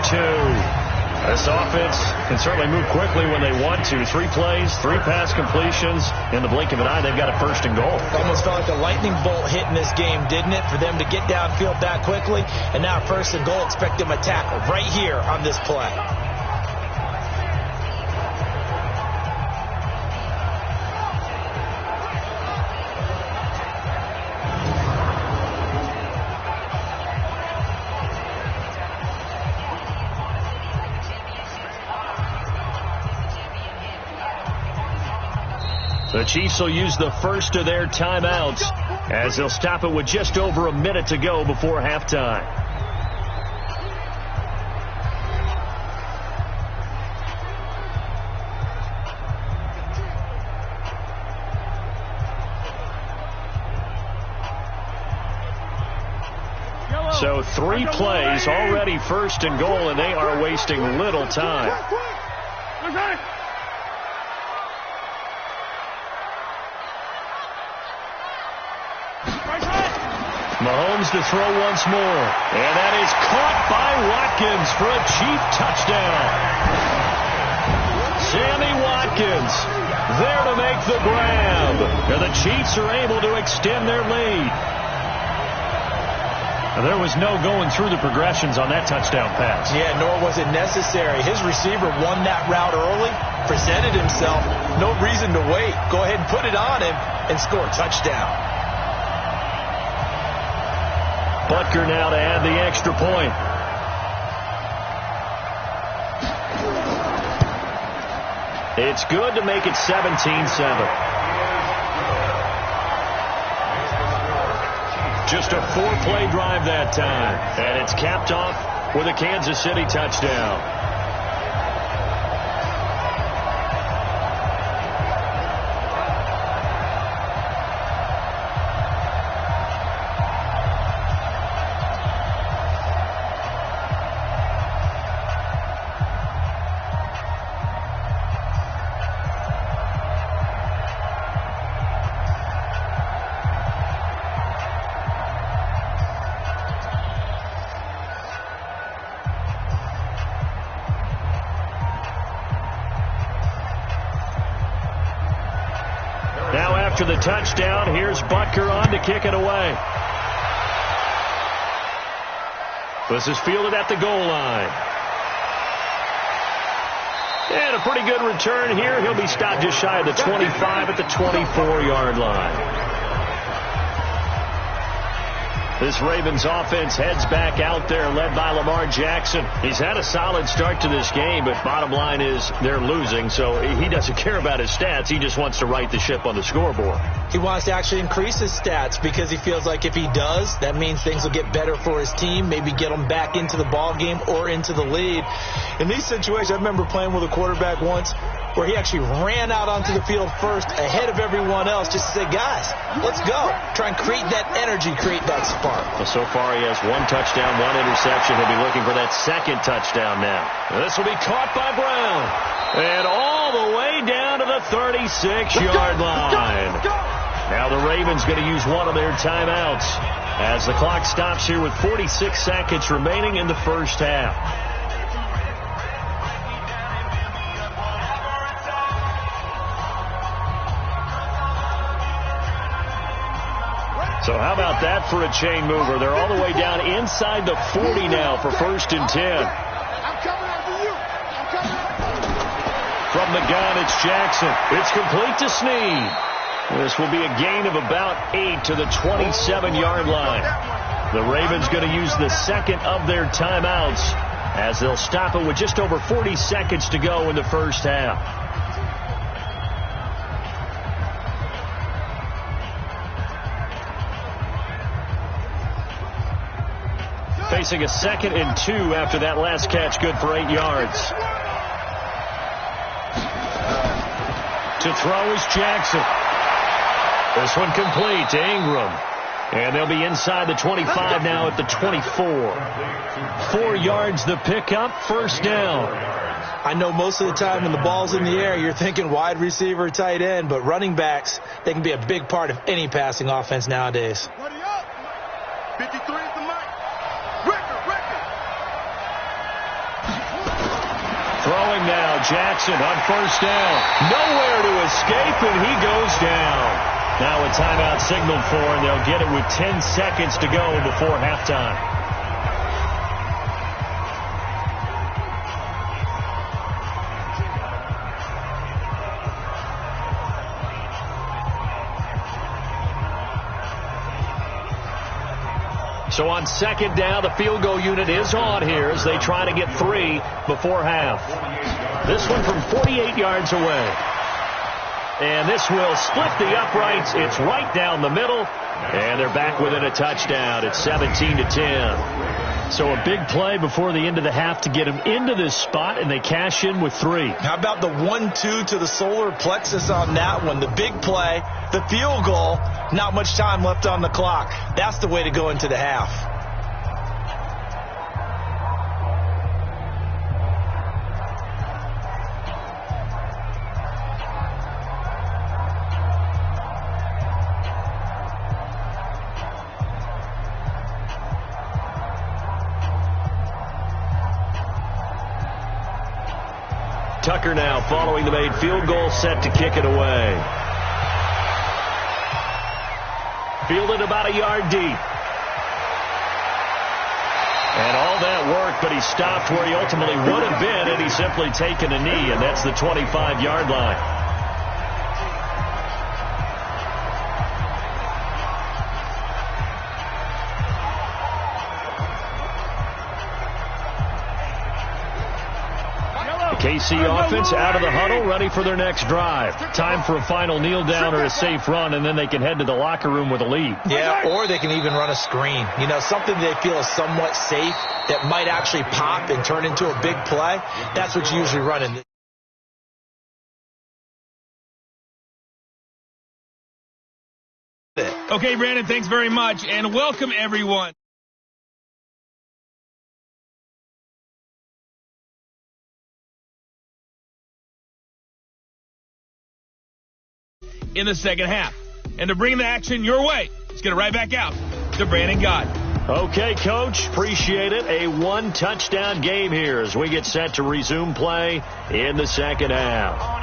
F: This offense can certainly move quickly when they want to. 3 plays, 3 pass completions. In the blink of an eye, they've got a 1st and goal.
G: It almost felt like a lightning bolt hit in this game, didn't it? For them to get downfield that quickly. And now 1st and goal, expect them to tackle right here on this play.
F: The Chiefs will use the first of their timeouts as they'll stop it with just over a minute to go before halftime. So 3 plays, already 1st and goal, and they are wasting little time. Mahomes to throw once more. And that is caught by Watkins for a Chief touchdown. Sammy Watkins there to make the grab. And the Chiefs are able to extend their lead. And there was no going through the progressions on that touchdown pass.
G: Yeah, nor was it necessary. His receiver won that route early, presented himself. No reason to wait. Go ahead and put it on him and score a touchdown.
F: Butker now to add the extra point. It's good to make it 17-7. Just a 4-play drive that time. And it's capped off with a Kansas City touchdown. After the touchdown, here's Butker on to kick it away. This is fielded at the goal line. And a pretty good return here. He'll be stopped just shy of the 25 at the 24-yard line. This Ravens offense heads back out there, led by Lamar Jackson. He's had a solid start to this game, but bottom line is they're losing, so he doesn't care about his stats. He just wants to right the ship on the scoreboard.
G: He wants to actually increase his stats because he feels like if he does, that means things will get better for his team, maybe get them back into the ball game or into the lead. In these situations, I remember playing with a quarterback once where he actually ran out onto the field first ahead of everyone else just to say, guys, let's go. Try and create that energy, create that spark.
F: Well, so far he has 1 touchdown, 1 interception. He'll be looking for that 2nd touchdown now. This will be caught by Brown. And all the way down to the 36-yard line. Now the Ravens going to use one of their timeouts as the clock stops here with 46 seconds remaining in the first half. So how about that for a chain mover? They're all the way down inside the 40 now for 1st and 10. From the gun, it's Jackson. It's complete to Snead. This will be a gain of about 8 to the 27-yard line. The Ravens going to use the second of their timeouts as they'll stop it with just over 40 seconds to go in the first half. Facing a 2nd and 2 after that last catch, good for 8 yards. To throw is Jackson. This one complete to Ingram. And they'll be inside the 25 now at the 24. 4 yards the pickup, 1st down.
G: I know most of the time when the ball's in the air, you're thinking wide receiver, tight end, but running backs, they can be a big part of any passing offense nowadays.
B: 53 is the mic. Record.
F: Throwing now, Jackson on 1st down. Nowhere to escape, and he goes down. Now a timeout signaled for, and they'll get it with 10 seconds to go before halftime. So on 2nd down, the field goal unit is on here as they try to get 3 before half. This one from 48 yards away. And this will split the uprights. It's right down the middle. And they're back within a touchdown. It's 17-10. So a big play before the end of the half to get them into this spot, and they cash in with 3.
G: How about the 1-2 to the solar plexus on that one? The big play, the field goal, not much time left on the clock. That's the way to go into the half.
F: Tucker now following the made field goal, set to kick it away. Fielded about a yard deep. And all that work, but he stopped where he ultimately would have been had he simply taken a knee, and that's the 25-yard line. KC offense out of the huddle, ready for their next drive. Time for a final kneel down or a safe run, and then they can head to the locker room with a lead.
G: Yeah, or they can even run a screen. You know, something they feel is somewhat safe that might actually pop and turn into a big play. That's what you usually run in.
E: Okay, Brandon, thanks very much, and welcome everyone. In the second half. And to bring the action your way, let's get it right back out to Brandon Gott.
F: Okay, Coach, appreciate it. A 1-touchdown game here as we get set to resume play in the second half.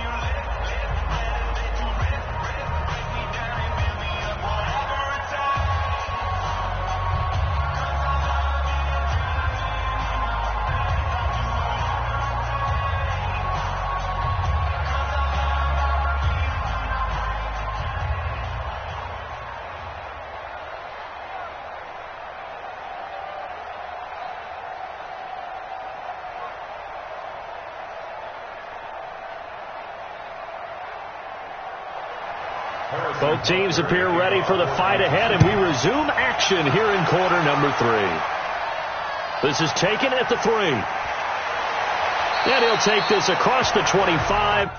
F: Both teams appear ready for the fight ahead, and we resume action here in quarter number 3. This is taken at the 3. And he'll take this across the 25.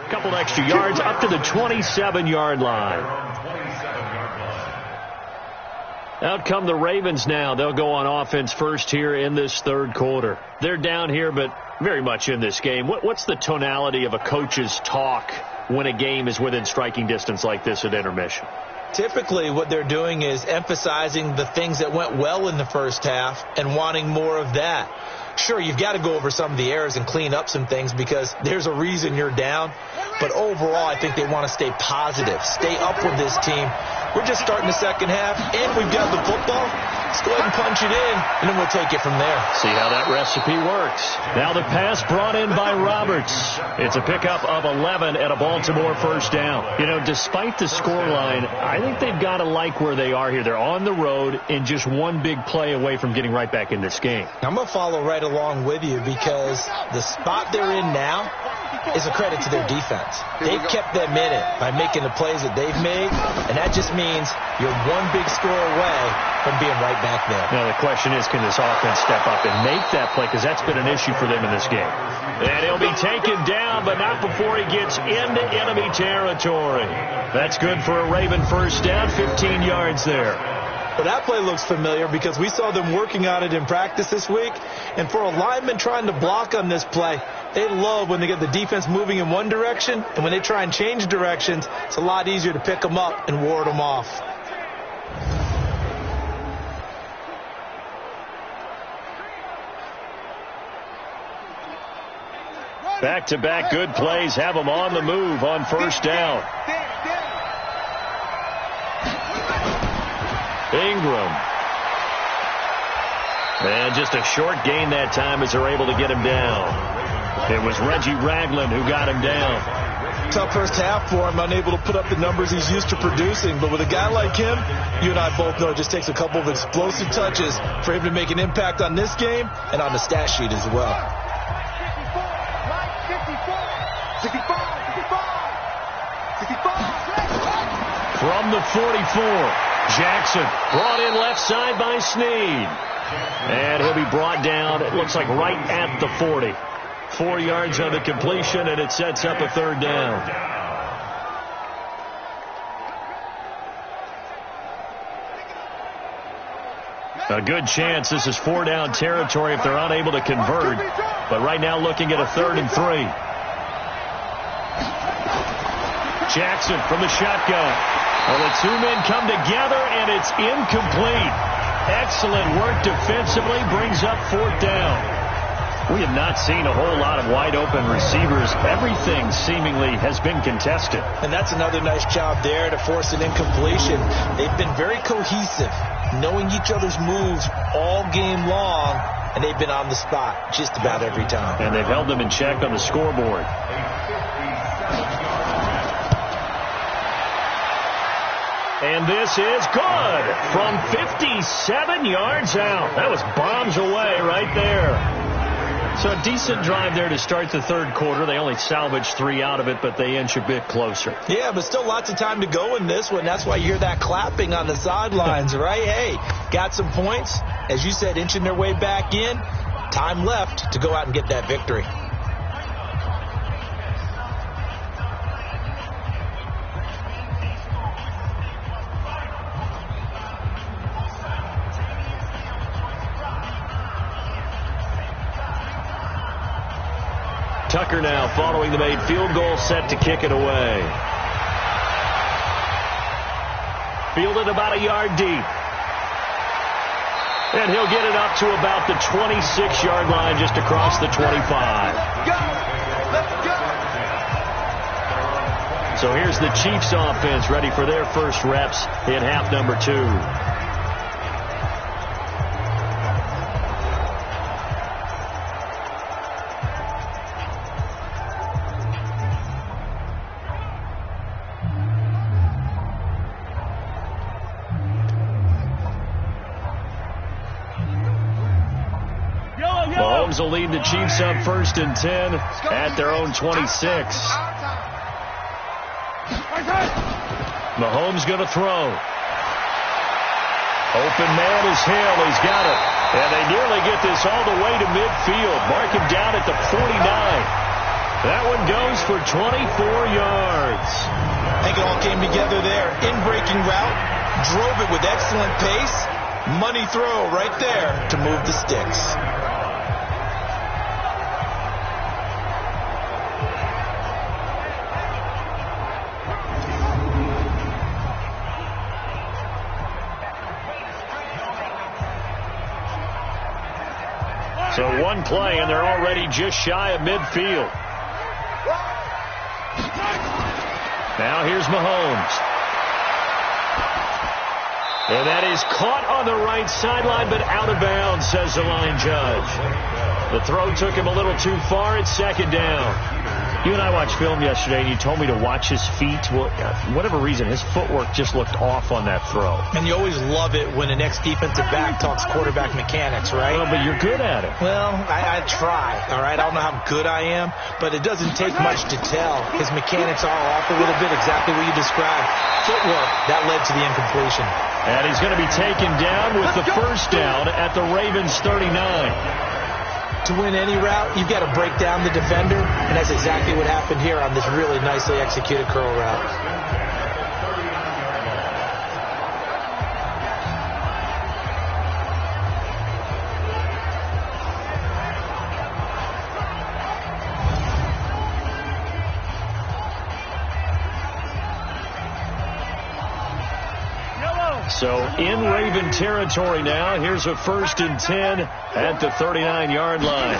F: A couple extra yards up to the 27-yard line. Out come the Ravens now. They'll go on offense first here in this third quarter. They're down here, but very much in this game. What's the tonality of a coach's talk when a game is within striking distance like this at intermission?
G: Typically, what they're doing is emphasizing the things that went well in the first half and wanting more of that. Sure, you've got to go over some of the errors and clean up some things because there's a reason you're down. But overall, I think they want to stay positive, stay up with this team. We're just starting the second half, and we've got the football. Let's go ahead and punch it in, and then we'll take it from there.
F: See how that recipe works. Now the pass brought in by Roberts. It's a pickup of 11 and a Baltimore first down. You know, despite the scoreline, I think they've got to like where they are here. They're on the road and just one big play away from getting right back in this game.
G: I'm going to follow right along with you because the spot they're in now is a credit to their defense. They've kept them in it by making the plays that they've made, and that just means you're one big score away from being right back there.
F: Now the question is, can this offense step up and make that play? Because that's been an issue for them in this game. And he'll be taken down, but not before he gets into enemy territory. That's good for a Raven first down, 15 yards there.
G: Well, that play looks familiar because we saw them working on it in practice this week. And for a lineman trying to block on this play, they love when they get the defense moving in one direction. And when they try and change directions, it's a lot easier to pick them up and ward them off.
F: Back-to-back good plays have them on the move on first down. Ingram. And just a short gain that time as they're able to get him down. It was Reggie Ragland who got him down.
G: Tough first half for him, unable to put up the numbers he's used to producing. But with a guy like him, you and I both know it just takes a couple of explosive touches for him to make an impact on this game and on the stat sheet as well.
D: 65.
F: From the 44. Jackson brought in left side by Snead. And he'll be brought down, it looks like right at the 40. 4 yards on the completion, and it sets up a third down. A good chance this is 4-down territory if they're unable to convert. But right now looking at a 3rd and 3. Jackson from the shotgun. Well, the two men come together, and it's incomplete. Excellent work defensively, brings up 4th down. We have not seen a whole lot of wide-open receivers. Everything seemingly has been contested.
G: And that's another nice job there to force an incompletion. They've been very cohesive, knowing each other's moves all game long, and they've been on the spot just about every time.
F: And they've held them in check on the scoreboard. And this is good from 57 yards out. That was bombs away right there. So a decent drive there to start the third quarter. They only salvaged 3 out of it, but they inch a bit closer.
G: Yeah, but still lots of time to go in this one. That's why you hear that clapping on the sidelines, right? Hey, got some points. As you said, inching their way back in. Time left to go out and get that victory.
F: Tucker now following the made field goal, set to kick it away. Fielded about a yard deep. And he'll get it up to about the 26-yard line just across the 25. So here's the Chiefs offense ready for their first reps in half number 2. Mahomes will lead the Chiefs up 1st and 10 at their own 26. Mahomes going to throw. Open man is Hill. He's got it. And they nearly get this all the way to midfield. Mark him down at the 49. That one goes for 24 yards.
G: I think it all came together there. In-breaking route, drove it with excellent pace. Money throw right there to move the sticks.
F: So one play, and they're already just shy of midfield. Now here's Mahomes. And that is caught on the right sideline, but out of bounds, says the line judge. The throw took him a little too far. It's second down. You and I watched film yesterday, and you told me to watch his feet. Well, for whatever reason, his footwork just looked off on that throw.
G: And you always love it when an ex-defensive back talks quarterback mechanics, right?
F: Well, but you're good at it.
G: Well, I try, all right? I don't know how good I am, but it doesn't take much to tell. His mechanics are off a little bit, exactly what you described. Footwork, that led to the incompletion.
F: And he's going to be taken down with the first down at the Ravens' 39.
G: To win any route, you've got to break down the defender, and that's exactly what happened here on this really nicely executed curl route.
F: So in Raven territory now. Here's a 1st and 10 at the 39-yard line.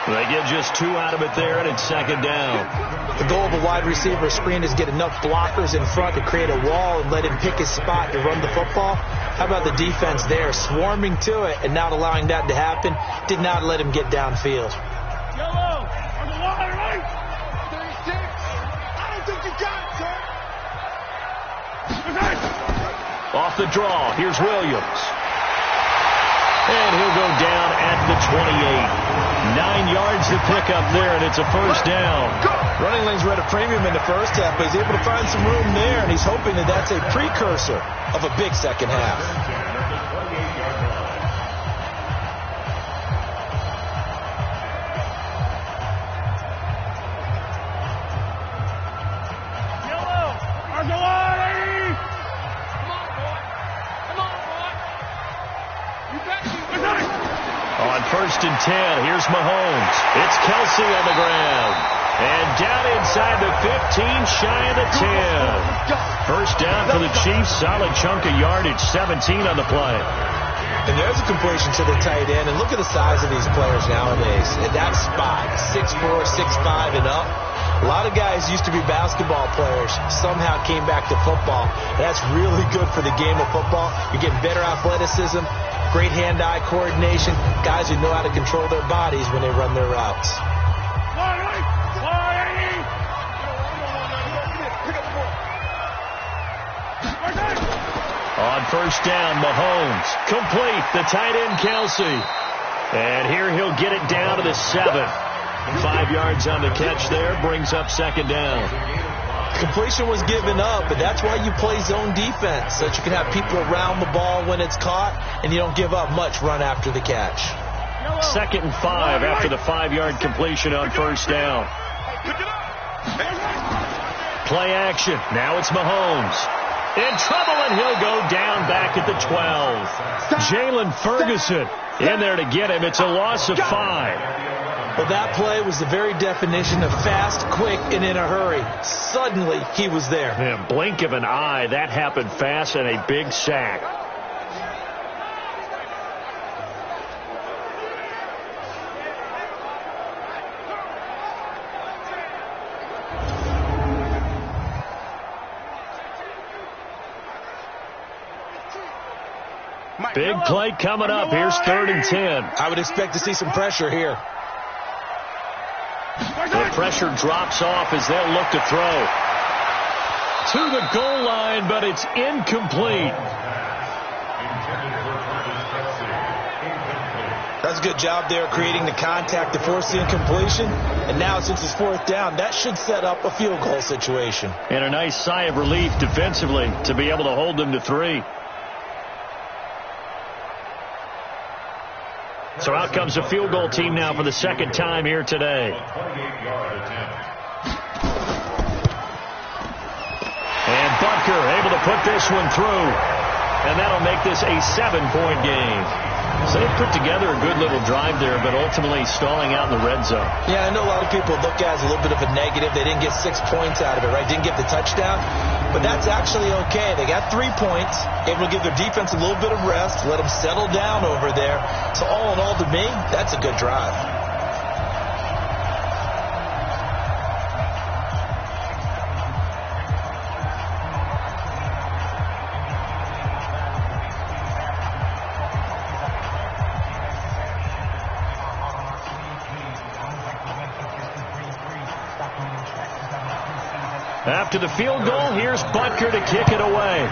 F: They get just 2 out of it there, and it's second down.
G: The goal of a wide receiver screen is get enough blockers in front to create a wall and let him pick his spot to run the football. How about the defense there, swarming to it and not allowing that to happen? Did not let him get downfield.
B: Yellow, on the line, right? 36. I don't think you got it, sir.
F: Off the draw, here's Williams. And he'll go down at the 28. 9 yards to pick up there, and it's a first down.
G: Running lanes were at a premium in the first half, but he's able to find some room there, and he's hoping that that's a precursor of a big second half.
F: On 1st and 10, here's Mahomes. It's Kelsey on the ground. And down inside the 15, shy of the 10. First down for the Chiefs. Solid chunk of yardage, 17 on the play.
G: And there's a completion to the tight end. And look at the size of these players nowadays. At that spot, 6'4", 6'5", and up. A lot of guys used to be basketball players, somehow came back to football. That's really good for the game of football. You're getting better athleticism, great hand-eye coordination, guys who know how to control their bodies when they run their routes.
F: On first down, Mahomes. Complete, the tight end, Kelsey. And here he'll get it down to the 7. 5 yards on the catch there, brings up second down.
G: Completion was given up, but that's why you play zone defense, so that you can have people around the ball when it's caught, and you don't give up much run after the catch.
F: 2nd and 5 after the 5-yard completion on first down. Play action. Now it's Mahomes. In trouble, and he'll go down back at the 12. Jalen Ferguson in there to get him. It's a loss of 5.
G: Well, that play was the very definition of fast, quick, and in a hurry. Suddenly, he was there.
F: Yeah, blink of an eye. That happened fast, and a big sack. Big play coming up. Here's 3rd and 10.
G: I would expect to see some pressure here.
F: The pressure drops off as they'll look to throw. To the goal line, but it's incomplete.
G: That's a good job there creating the contact to force the incompletion. And now since it's 4th down, that should set up a field goal situation.
F: And a nice sigh of relief defensively to be able to hold them to 3. So out comes the field goal team now for the second time here today. And Butker able to put this one through. And that'll make this a 7-point game. So they put together a good little drive there, but ultimately stalling out in the red zone.
G: Yeah, I know a lot of people look at it as a little bit of a negative. They didn't get 6 points out of it, right? Didn't get the touchdown. But that's actually okay. They got 3 points, able to give their defense a little bit of rest, let them settle down over there. So all in all, to me, that's a good drive.
F: After the field goal, here's Butker to kick it away.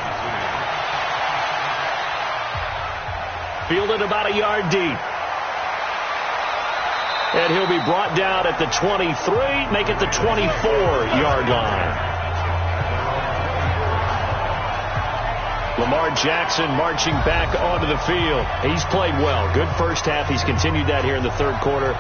F: Fielded about a yard deep. And he'll be brought down at the 23, make it the 24-yard line. Lamar Jackson marching back onto the field. He's played well. Good first half. He's continued that here in the third quarter.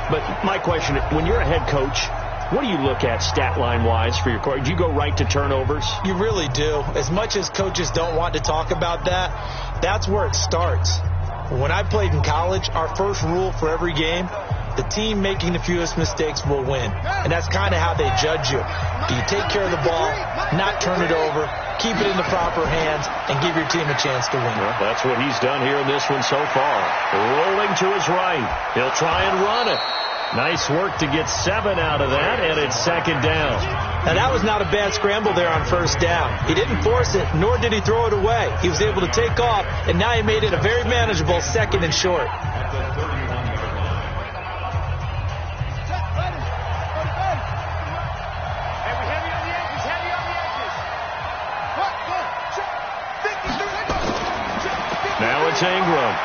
F: But my question, when you're a head coach, what do you look at stat line-wise for your court? Do you go right to turnovers?
G: You really do. As much as coaches don't want to talk about that, that's where it starts. When I played in college, our first rule for every game, the team making the fewest mistakes will win. And that's kind of how they judge you. Do you take care of the ball, not turn it over, keep it in the proper hands, and give your team a chance to win?
F: Well, that's what he's done here in this one so far. Rolling to his right. He'll try and run it. Nice work to get 7 out of that, and it's second down.
G: Now, that was not a bad scramble there on first down. He didn't force it, nor did he throw it away. He was able to take off, and now he made it a very manageable second and short.
F: Now it's Ingram.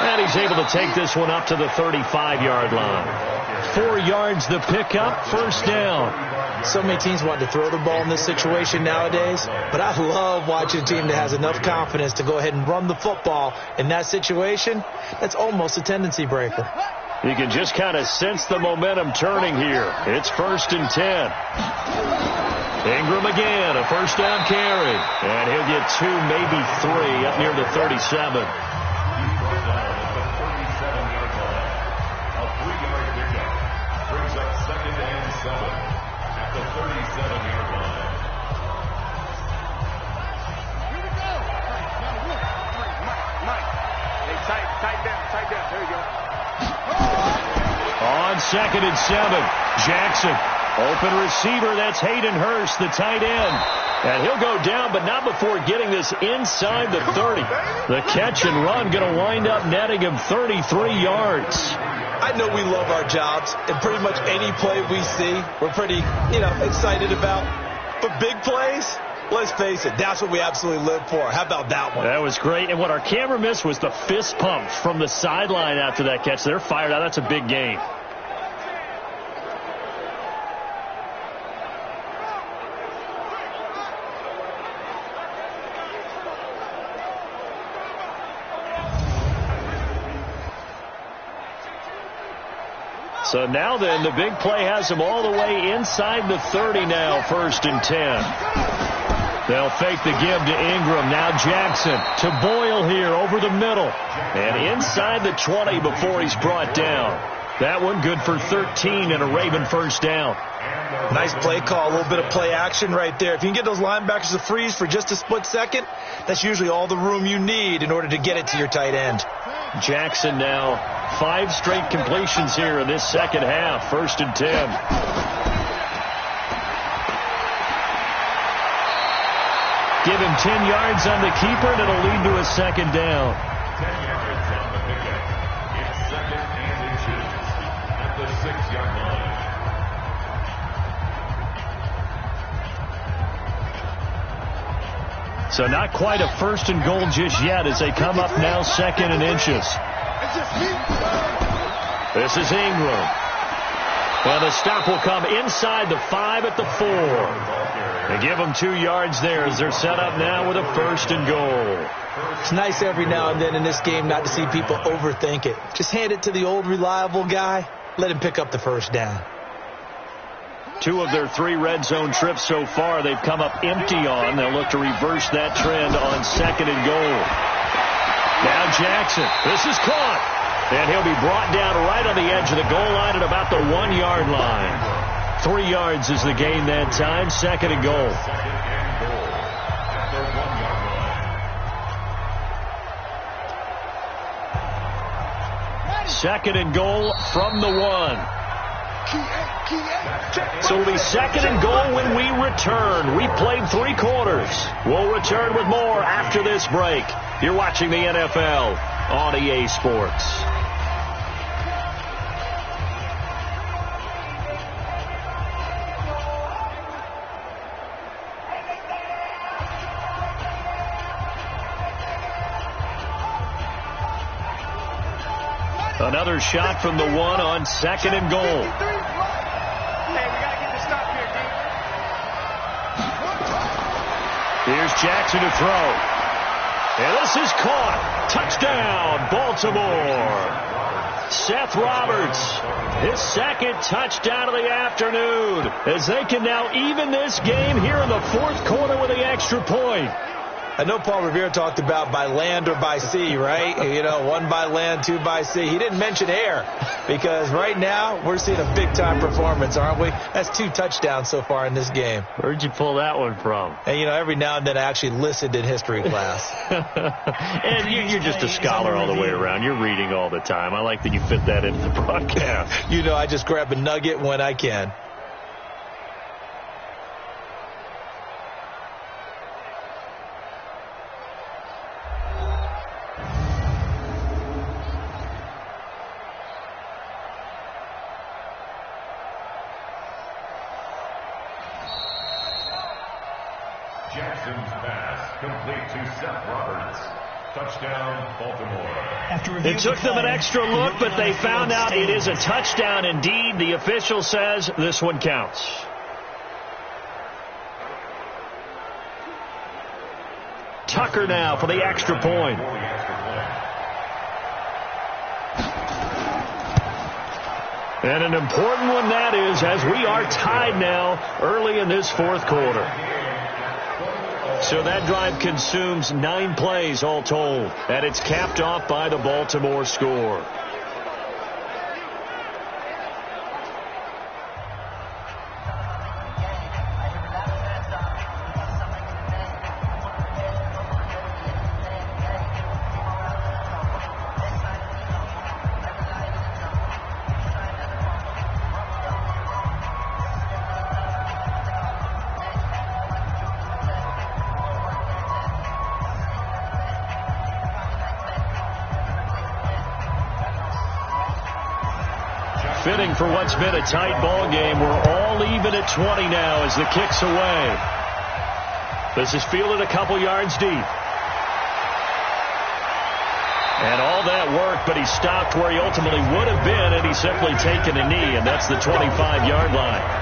F: And he's able to take this one up to the 35-yard line. 4 yards the pickup, first down.
G: So many teams want to throw the ball in this situation nowadays, but I love watching a team that has enough confidence to go ahead and run the football in that situation. That's almost a tendency breaker.
F: You can just kind of sense the momentum turning here. It's 1st and 10. Ingram again, a first down carry. And he'll get 2, maybe 3 up near the 37. On 2nd and 7, Jackson, open receiver, that's Hayden Hurst, the tight end. And he'll go down, but not before getting this inside the 30. The catch and run going to wind up netting him 33 yards.
G: I know we love our jobs, and pretty much any play we see, we're pretty, excited about. But big plays, let's face it, that's what we absolutely live for. How about that one?
F: That was great. And what our camera missed was the fist pump from the sideline after that catch. They're fired out. That's a big game. So now then, the big play has them all the way inside the 30 now, 1st and 10. They'll fake the give to Ingram. Now Jackson to Boyle here over the middle. And inside the 20 before he's brought down. That one good for 13 and a Raven first down.
G: Nice play call, a little bit of play action right there. If you can get those linebackers to freeze for just a split second, that's usually all the room you need in order to get it to your tight end.
F: Jackson now 5 straight completions here in this second half. 1st and 10. Give him 10 yards on the keeper, and it'll lead to a second down.
B: 10 yards on the pickup. It's 2nd and inches at the 6-yard line.
F: So not quite a 1st and goal just yet as they come up now 2nd and inches. This is Ingram. And the stop will come inside the 5 at the 4. They give them 2 yards there as they're set up now with a 1st and goal.
G: It's nice every now and then in this game not to see people overthink it. Just hand it to the old reliable guy. Let him pick up the 1st down.
F: 2 of their 3 red zone trips so far they've come up empty on. They'll look to reverse that trend on 2nd and goal. Now Jackson. This is caught. And he'll be brought down right on the edge of the goal line at about the 1-yard line. 3 yards is the gain that time. 2nd and goal. 2nd and goal from the 1. So it'll be 2nd and goal when we return. We played 3 quarters. We'll return with more after this break. You're watching the NFL on EA Sports. Another shot from the 1 on 2nd and goal.
H: Hey, we got to get the stop here, D.
F: Here's Jackson to throw. And this is caught. Touchdown, Baltimore. Seth Roberts, his 2nd touchdown of the afternoon, as they can now even this game here in the 4th quarter with the extra point.
G: I know Paul Revere talked about by land or by sea, right? You know, 1 by land, 2 by sea. He didn't mention air because right now we're seeing a big-time performance, aren't we? That's 2 touchdowns so far in this game.
F: Where'd you pull that one from?
G: And, you know, every now and then I actually listened in history class.
F: And you're just a scholar all the way around. You're reading all the time. I like that you fit that into the broadcast.
G: You know, I just grab a nugget when I can.
I: Jackson's pass complete to Seth Roberts. Touchdown, Baltimore.
F: It took them an extra look, but they found out it is a touchdown indeed. The official says this one counts. Tucker now for the extra point. And an important one that is, as we are tied now early in this 4th quarter. So that drive consumes 9 plays all told, and it's capped off by the Baltimore score. Fitting for what's been a tight ball game. We're all even at 20 now as the kick's away. This is fielded a couple yards deep. And all that work, but he stopped where he ultimately would have been had he simply taken a knee, and that's the 25-yard line.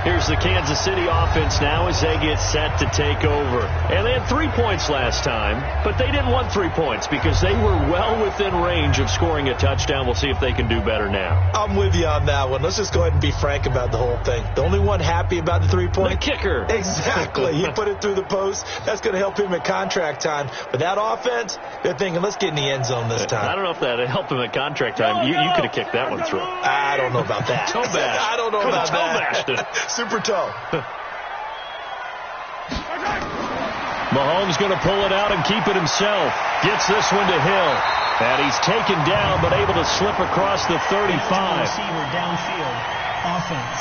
F: Here's the Kansas City offense now as they get set to take over. And they had 3 points last time, but they didn't want 3 points because they were well within range of scoring a touchdown. We'll see if they can do better now.
G: I'm with you on that one. Let's just go ahead and be frank about the whole thing. The only one happy about the 3-point?
F: The kicker.
G: Exactly. He put it through the post. That's going to help him at contract time. But that offense, they're thinking, let's get in the end zone this time.
F: I don't know if that helped him at contract time. You could have kicked that one through.
G: I don't know about that.
F: Toe bash.
G: I don't know about that.
F: Bashed.
G: Super toe.
F: Mahomes going to pull it out and keep it himself. Gets this one to Hill. And he's taken down but able to slip across the 35.
J: Receiver downfield. Offense.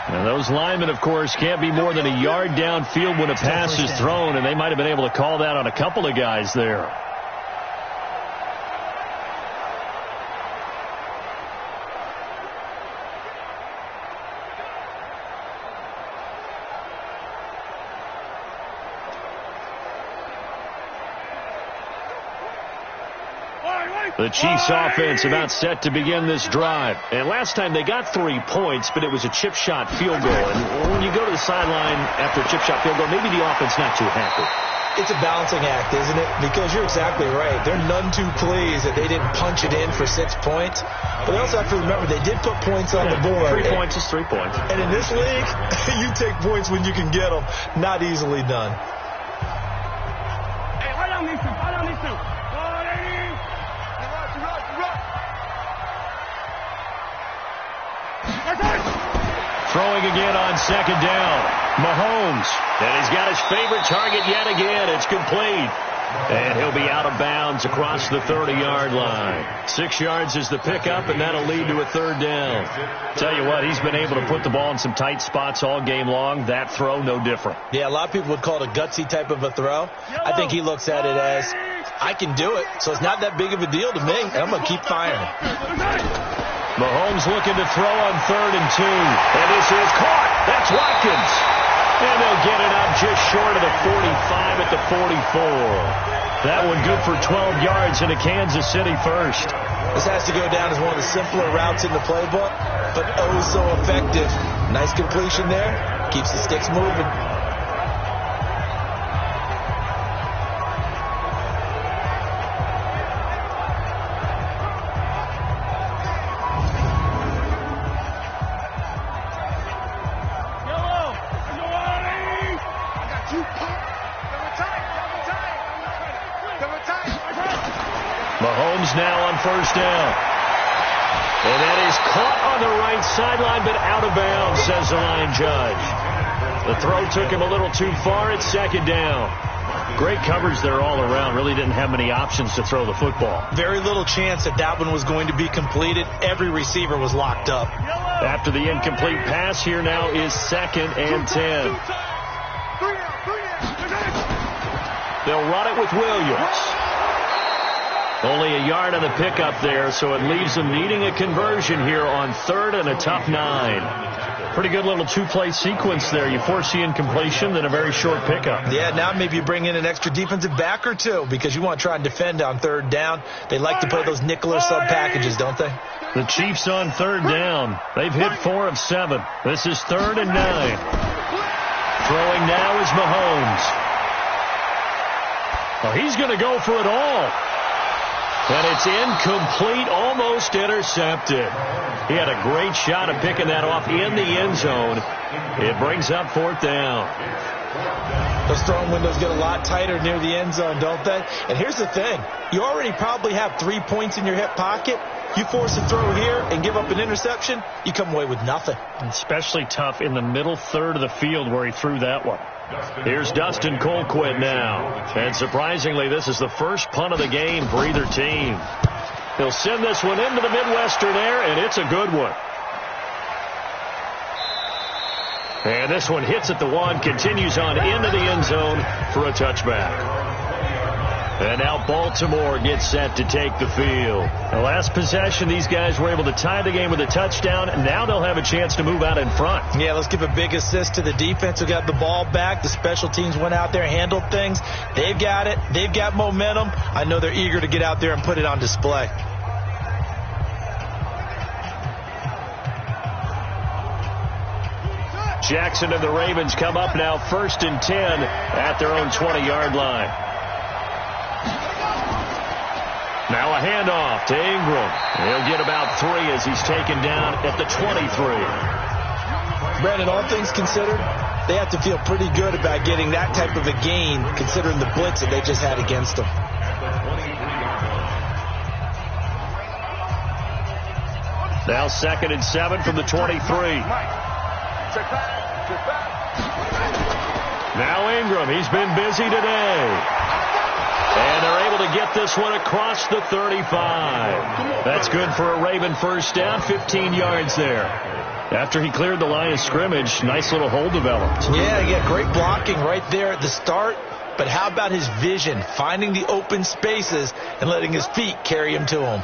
F: And those linemen, of course, can't be more than a yard downfield when a pass is thrown, and they might have been able to call that on a couple of guys there. The Chiefs offense about set to begin this drive. And last time they got 3 points, but it was a chip shot field goal. And when you go to the sideline after a chip shot field goal, maybe the offense not too happy.
G: It's a balancing act, isn't it? Because you're exactly right. They're none too pleased that they didn't punch it in for 6 points. But they also have to remember they did put points on the board.
F: 3 points is 3 points.
G: And in this league, you take points when you can get them. Not easily done.
H: Hey, hold on these two. Hold on these two.
F: Throwing again on second down. Mahomes. And he's got his favorite target yet again. It's complete. And he'll be out of bounds across the 30-yard line. 6 yards is the pickup, and that'll lead to a 3rd down. Tell you what, he's been able to put the ball in some tight spots all game long. That throw, no different.
G: Yeah, a lot of people would call it a gutsy type of a throw. I think he looks at it as, I can do it, so it's not that big of a deal to me, and I'm going to keep firing.
F: Mahomes looking to throw on 3rd and 2. And this is caught. That's Watkins. And they'll get it up just short of the 45 at the 44. That one good for 12 yards and a Kansas City first.
G: This has to go down as one of the simpler routes in the playbook, but oh so effective. Nice completion there. Keeps the sticks moving.
F: Mahomes now on 1st down. And that is caught on the right sideline, but out of bounds, says the line judge. The throw took him a little too far. It's 2nd down. Great coverage there all around. Really didn't have many options to throw the football.
G: Very little chance that that one was going to be completed. Every receiver was locked up.
F: After the incomplete pass, here now is 2nd and 10. They'll run it with Williams. Only a yard on the pickup there, so it leaves them needing a conversion here on 3rd and a tough 9. Pretty good little 2-play sequence there. You force the incompletion, then a very short pickup.
G: Yeah, now maybe you bring in an extra defensive back or two because you want to try and defend on 3rd down. They like to play those nickel or sub packages, don't they?
F: The Chiefs on 3rd down. They've hit 4 of 7. This is 3rd and 9. Throwing now is Mahomes. Well, he's going to go for it all. And it's incomplete, almost intercepted. He had a great shot at picking that off in the end zone. It brings up 4th down.
G: Those throwing windows get a lot tighter near the end zone, don't they? And here's the thing. You already probably have 3 points in your hip pocket. You force a throw here and give up an interception, you come away with nothing.
F: Especially tough in the middle 3rd of the field where he threw that one. Here's Dustin Colquitt now. And surprisingly, this is the first punt of the game for either team. He'll send this one into the Midwestern air, and it's a good one. And this one hits at the 1, continues on into the end zone for a touchback. And now Baltimore gets set to take the field. The last possession, these guys were able to tie the game with a touchdown, and now they'll have a chance to move out in front.
G: Yeah, let's give a big assist to the defense who got the ball back. The special teams went out there, handled things. They've got it. They've got momentum. I know they're eager to get out there and put it on display.
F: Jackson and the Ravens come up now 1st and 10 at their own 20-yard line. Now a handoff to Ingram. He'll get about 3 as he's taken down at the 23.
G: Brandon, all things considered, they have to feel pretty good about getting that type of a gain considering the blitz that they just had against them.
F: Now 2nd and 7 from the 23. Now Ingram, he's been busy today. And they're able to get this one across the 35. That's good for a Raven first down, 15 yards there. After he cleared the line of scrimmage, nice little hole developed.
G: Yeah, great blocking right there at the start. But how about his vision, finding the open spaces and letting his feet carry him to him?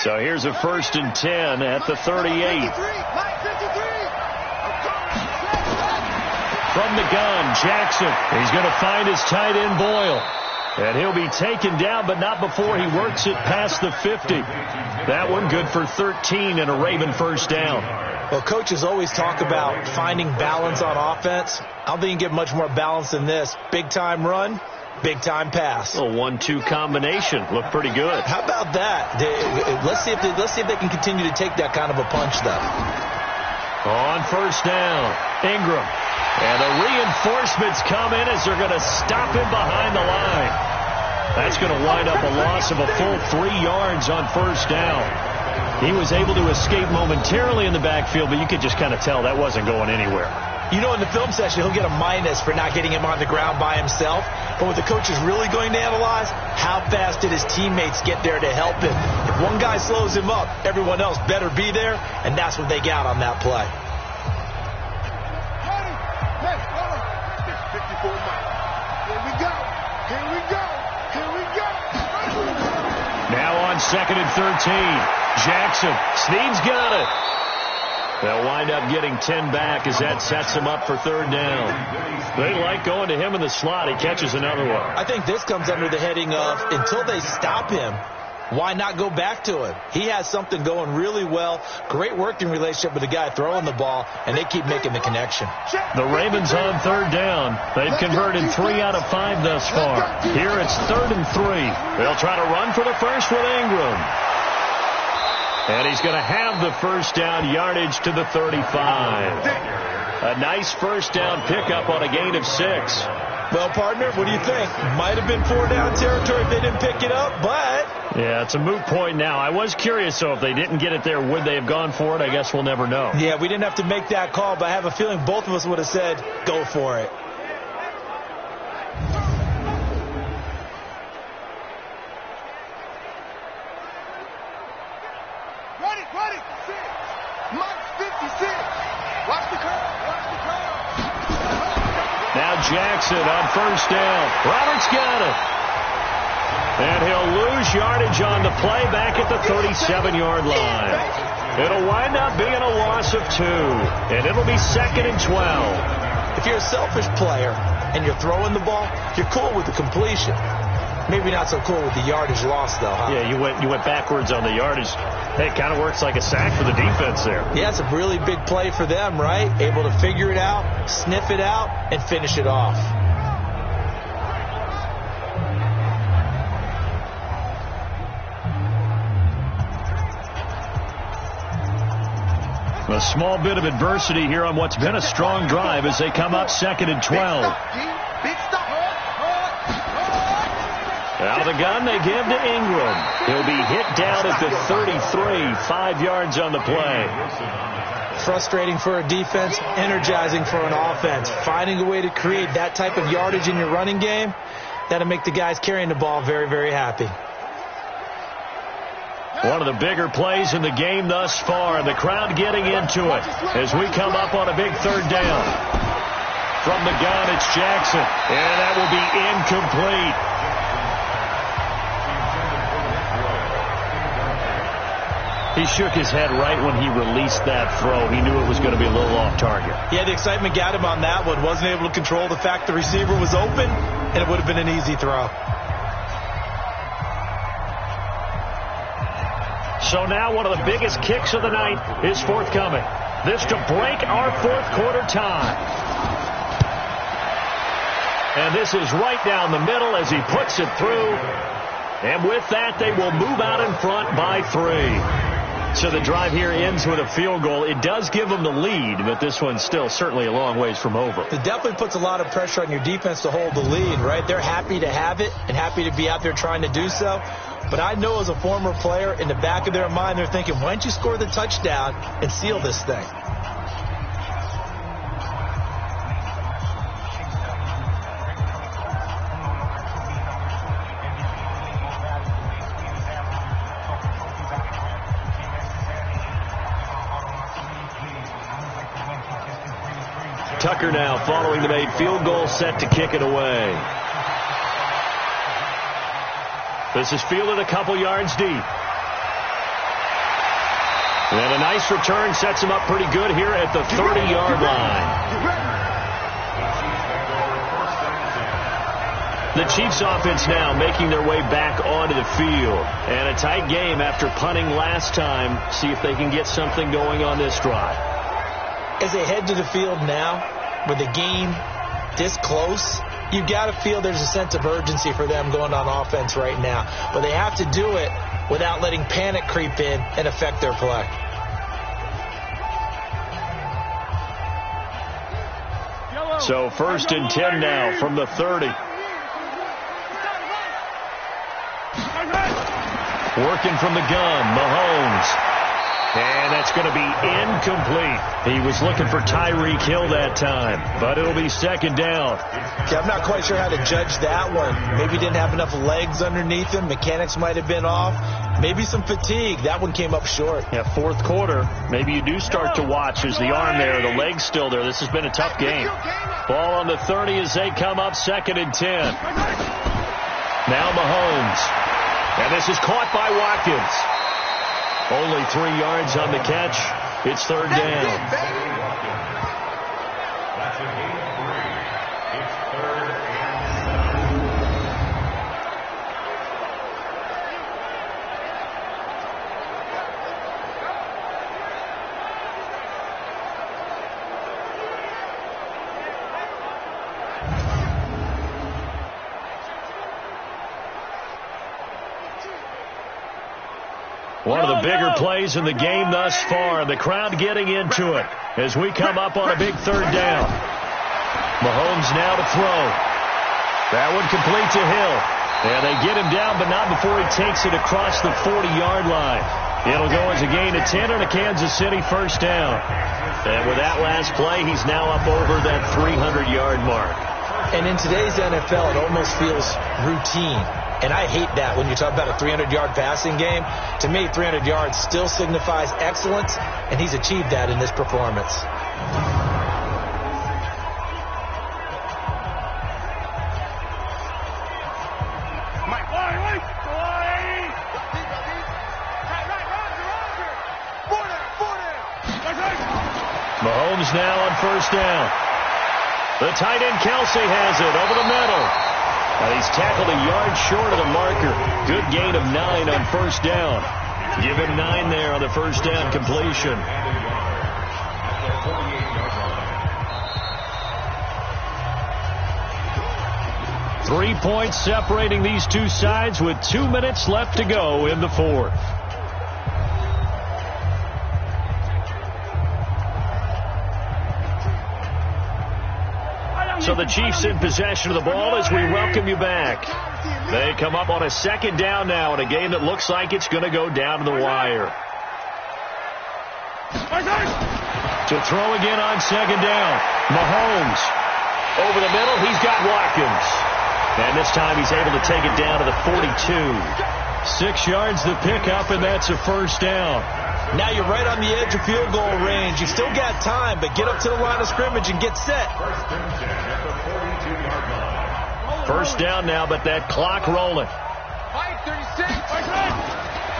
F: So here's a 1st and 10 at the 38. From the gun, Jackson. He's going to find his tight end, Boyle. And he'll be taken down, but not before he works it past the 50. That one good for 13 and a Raven first down.
G: Well, coaches always talk about finding balance on offense. I don't think you get much more balance than this. Big-time run, big-time pass.
F: A 1-2 combination. Looked pretty good.
G: How about that? Let's see if they can continue to take that kind of a punch, though.
F: On first down, Ingram. And the reinforcements come in as they're going to stop him behind the line. That's going to wind up a loss of a full 3 yards on first down. He was able to escape momentarily in the backfield, but you could just kind of tell that wasn't going anywhere.
G: You know, in the film session, he'll get a minus for not getting him on the ground by himself. But what the coach is really going to analyze, how fast did his teammates get there to help him? If one guy slows him up, everyone else better be there, and that's what they got on that play.
F: Now on 2nd and 13. Jackson. Snead's got it. They'll wind up getting 10 back as that sets him up for 3rd down. They like going to him in the slot. He catches another one.
G: I think this comes under the heading of until they stop him, why not go back to him? He has something going really well. Great working relationship with the guy throwing the ball, and they keep making the connection.
F: The Ravens on 3rd down. They've converted 3 out of 5 thus far. Here it's 3rd and 3. They'll try to run for the first with Ingram. And he's going to have the first down, yardage to the 35. A nice first down pickup on a gain of 6.
G: Well, partner, what do you think? Might have been 4 down territory if they didn't pick it up, but...
F: Yeah, it's a moot point now. I was curious, so if they didn't get it there, would they have gone for it? I guess we'll never know.
G: Yeah, we didn't have to make that call, but I have a feeling both of us would have said, go for it.
D: Ready. Mike's 56. Watch the curve.
F: Now Jackson on first down. Roberts got it. And he'll lose yardage on the play back at the 37-yard line. It'll wind up being a loss of 2. And it'll be 2nd and 12.
G: If you're a selfish player and you're throwing the ball, you're cool with the completion. Maybe not so cool with the yardage loss, though, huh?
F: Yeah, you went backwards on the yardage. Hey, it kind of works like a sack for the defense there.
G: Yeah, it's a really big play for them, right? Able to figure it out, sniff it out, and finish it off.
F: A small bit of adversity here on what's been a strong drive as they come up 2nd and 12. Out of the gun, they give to Ingram. He'll be hit down at the 33, 5 yards on the play.
G: Frustrating for a defense, energizing for an offense. Finding a way to create that type of yardage in your running game, that'll make the guys carrying the ball very, very happy.
F: One of the bigger plays in the game thus far, and the crowd getting into it as we come up on a big 3rd down. From the gun, it's Jackson, and that will be incomplete. He shook his head right when he released that throw. He knew it was going to be a little off target.
G: Yeah, the excitement got him on that one. Wasn't able to control the fact the receiver was open, and it would have been an easy throw.
F: So now one of the biggest kicks of the night is forthcoming. This to break our 4th quarter tie. And this is right down the middle as he puts it through. And with that, they will move out in front by 3. So the drive here ends with a field goal. It does give them the lead, but this one's still certainly a long ways from over.
G: It definitely puts a lot of pressure on your defense to hold the lead, right? They're happy to have it and happy to be out there trying to do so. But I know as a former player, in the back of their mind, they're thinking, why don't you score the touchdown and seal this thing?
F: Tucker now following the made field goal, set to kick it away. This is fielded a couple yards deep. And a nice return sets him up pretty good here at the 30-yard line. The Chiefs offense now making their way back onto the field. And a tight game after punting last time. See if they can get something going on this drive.
G: As they head to the field now, with the game this close, you've got to feel there's a sense of urgency for them going on offense right now. But they have to do it without letting panic creep in and affect their play.
F: So 1st and 10 now from the 30. Working from the gun, Mahomes. And that's going to be incomplete. He was looking for Tyreek Hill that time, but it'll be 2nd down.
G: Yeah, I'm not quite sure how to judge that one. Maybe he didn't have enough legs underneath him. Mechanics might have been off. Maybe some fatigue. That one came up short.
F: Yeah, 4th quarter. Maybe you do start to watch as the arm there, the leg's still there. This has been a tough game. Ball on the 30 as they come up 2nd and 10. Now Mahomes. And this is caught by Watkins. Only 3 yards on the catch. It's 3rd down.
I: That's a gain of 3. It's 3rd and 7.
F: One of the bigger plays in the game thus far. The crowd getting into it as we come up on a big 3rd down. Mahomes now to throw. That one complete to Hill. And they get him down, but not before he takes it across the 40-yard line. It'll go as a gain of 10 on a Kansas City 1st down. And with that last play, he's now up over that 300-yard mark.
G: And in today's NFL, it almost feels routine. And I hate that when you talk about a 300-yard passing game. To me, 300 yards still signifies excellence, and he's achieved that in this performance.
F: Mahomes now on 1st down. The tight end Kelsey has it over the middle. And he's tackled a yard short of the marker. Good gain of 9 on 1st down. Give him 9 there on the 1st down completion. 3 points separating these two sides with 2 minutes left to go in the 4th. So the Chiefs in possession of the ball as we welcome you back. They come up on a 2nd down now in a game that looks like it's going to go down to the wire. To throw again on 2nd down. Mahomes. Over the middle, he's got Watkins. And this time he's able to take it down to the 42. 6 yards to pick up, and that's a 1st down.
G: Now you're right on the edge of field goal range. You've still got time, but get up to the line of scrimmage and get set.
F: 1st down now, but that clock rolling.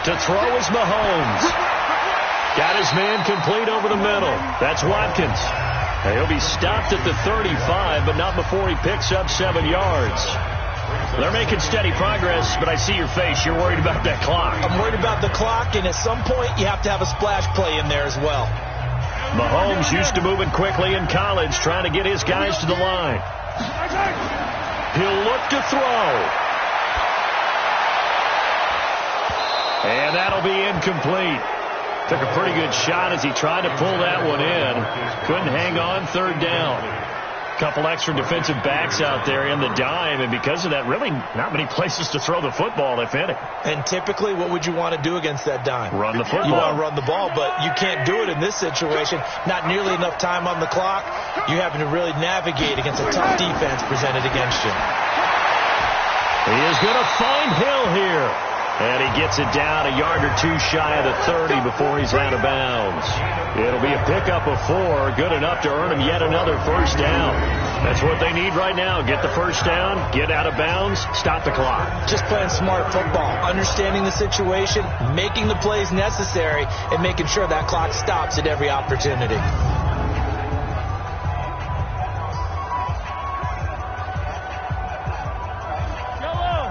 F: To throw is Mahomes. Got his man complete over the middle. That's Watkins. And he'll be stopped at the 35, but not before he picks up 7 yards. They're making steady progress, but I see your face. You're worried about that clock.
G: I'm worried about the clock, and at some point you have to have a splash play in there as well.
F: Mahomes used to moving quickly in college, trying to get his guys to the line. He'll look to throw. And that'll be incomplete. Took a pretty good shot as he tried to pull that one in. Couldn't hang on 3rd down. Couple extra defensive backs out there in the dime, and because of that, really not many places to throw the football, if any.
G: And typically, what would you want to do against that dime?
F: Run the football.
G: You want to run the ball, but you can't do it in this situation. Not nearly enough time on the clock. You're having to really navigate against a tough defense presented against you.
F: He is going to find Hill here. And he gets it down a yard or two shy of the 30 before he's out of bounds. It'll be a pickup of 4, good enough to earn him yet another first down. That's what they need right now. Get the first down, get out of bounds, stop the clock.
G: Just playing smart football, understanding the situation, making the plays necessary, and making sure that clock stops at every opportunity.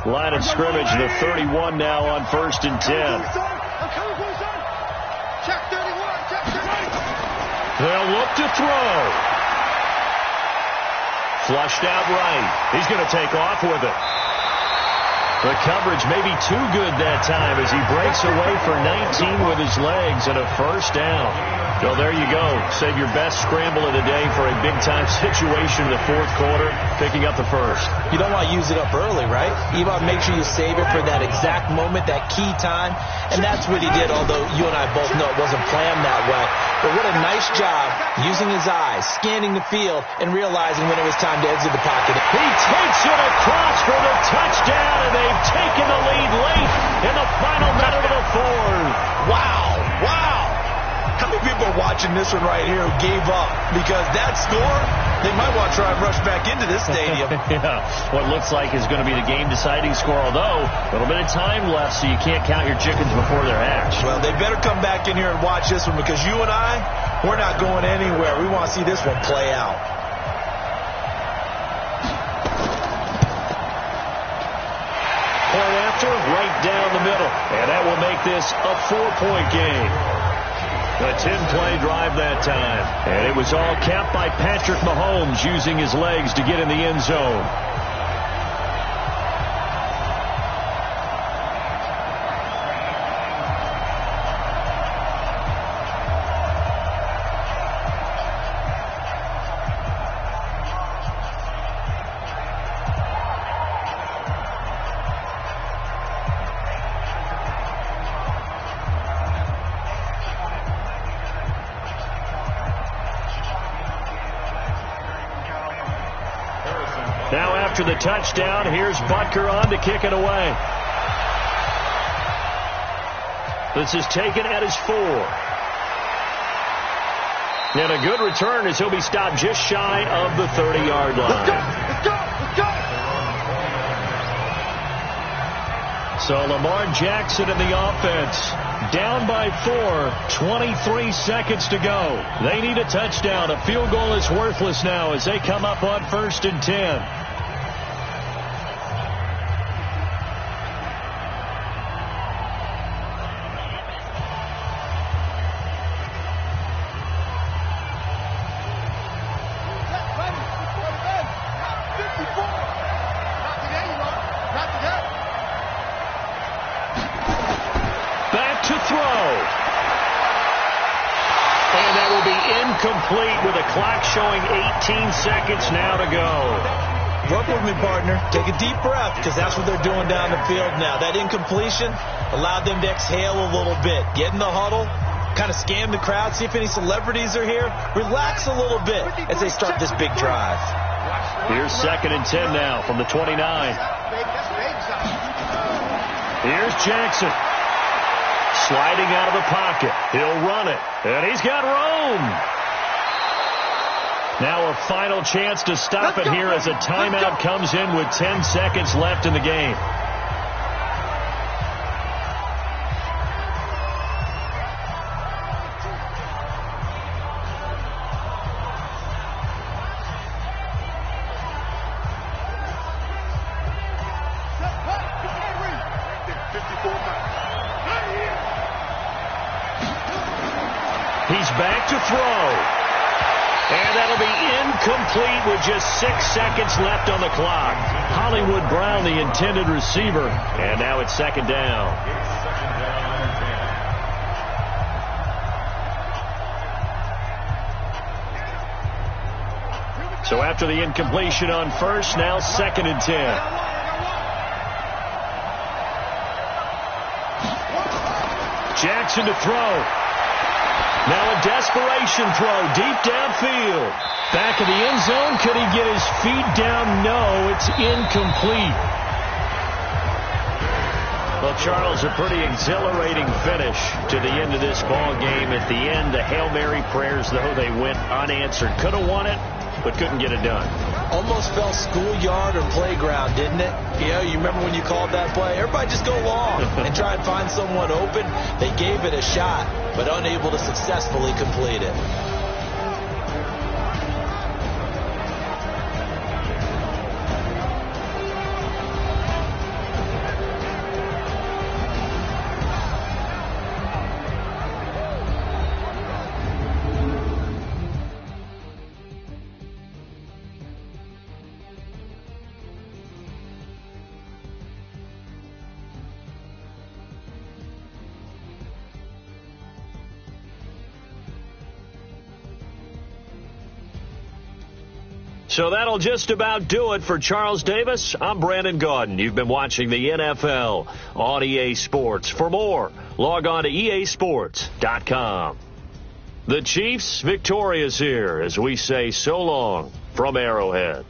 F: Line of scrimmage, the 31 now on 1st and 10. They'll look to throw. Flushed out right. He's going to take off with it. The coverage may be too good that time as he breaks away for 19 with his legs and a first down. So there you go. Save your best scramble of the day for a big-time situation in the 4th quarter, picking up the first.
G: You don't want to use it up early, right? You want to make sure you save it for that exact moment, that key time. And that's what he did, although you and I both know it wasn't planned that way. But what a nice job using his eyes, scanning the field, and realizing when it was time to exit the pocket.
F: He takes it across for the touchdown, and they've taken the lead late in the final minute of the 4th.
G: Wow, wow. How many people are watching this one right here who gave up? Because that score, they might want to try and rush back into this stadium.
F: Yeah, what looks like is going to be the game-deciding score, although a little bit of time left, so you can't count your chickens before they're hatched.
G: Well, they better come back in here and watch this one, because you and I, we're not going anywhere. We want to see this one play out.
F: Point after, right down the middle, and that will make this a 4-point game. A 10-play drive that time. And it was all capped by Patrick Mahomes using his legs to get in the end zone. Now after the touchdown, here's Butker on to kick it away. This is taken at his 4. And a good return as he'll be stopped just shy of the 30-yard line.
B: Let's go! Let's go!
F: So Lamar Jackson in the offense. Down by 4, 23 seconds to go. They need a touchdown. A field goal is worthless now as they come up on 1st and 10. Complete with a clock showing 18 seconds now to go.
G: Work with me, partner. Take a deep breath, because that's what they're doing down the field now. That incompletion allowed them to exhale a little bit. Get in the huddle, kind of scan the crowd, see if any celebrities are here. Relax a little bit as they start this big drive.
F: Here's 2nd and 10 now from the 29. Here's Jackson. Sliding out of the pocket. He'll run it. And he's got room. Now a final chance to stop it here as a timeout comes in with 10 seconds left in the game. He's back to throw. And that'll be incomplete with just 6 seconds left on the clock. Hollywood Brown, the intended receiver. And now it's 2nd down. So after the incompletion on 1st, now 2nd and 10. Jackson to throw. Now a desperation throw deep downfield. Back of the end zone. Could he get his feet down? No, it's incomplete. Well, Charles, a pretty exhilarating finish to the end of this ball game. At the end, the Hail Mary prayers, though, they went unanswered. Could have won it, but couldn't get it done.
G: Almost felt schoolyard or playground, didn't it? You remember when you called that play? Everybody just go long and try and find someone open. They gave it a shot, but unable to successfully complete it.
F: So that'll just about do it for Charles Davis. I'm Brandon Gaudin. You've been watching the NFL on EA Sports. For more, log on to easports.com. The Chiefs victorious here as we say so long from Arrowhead.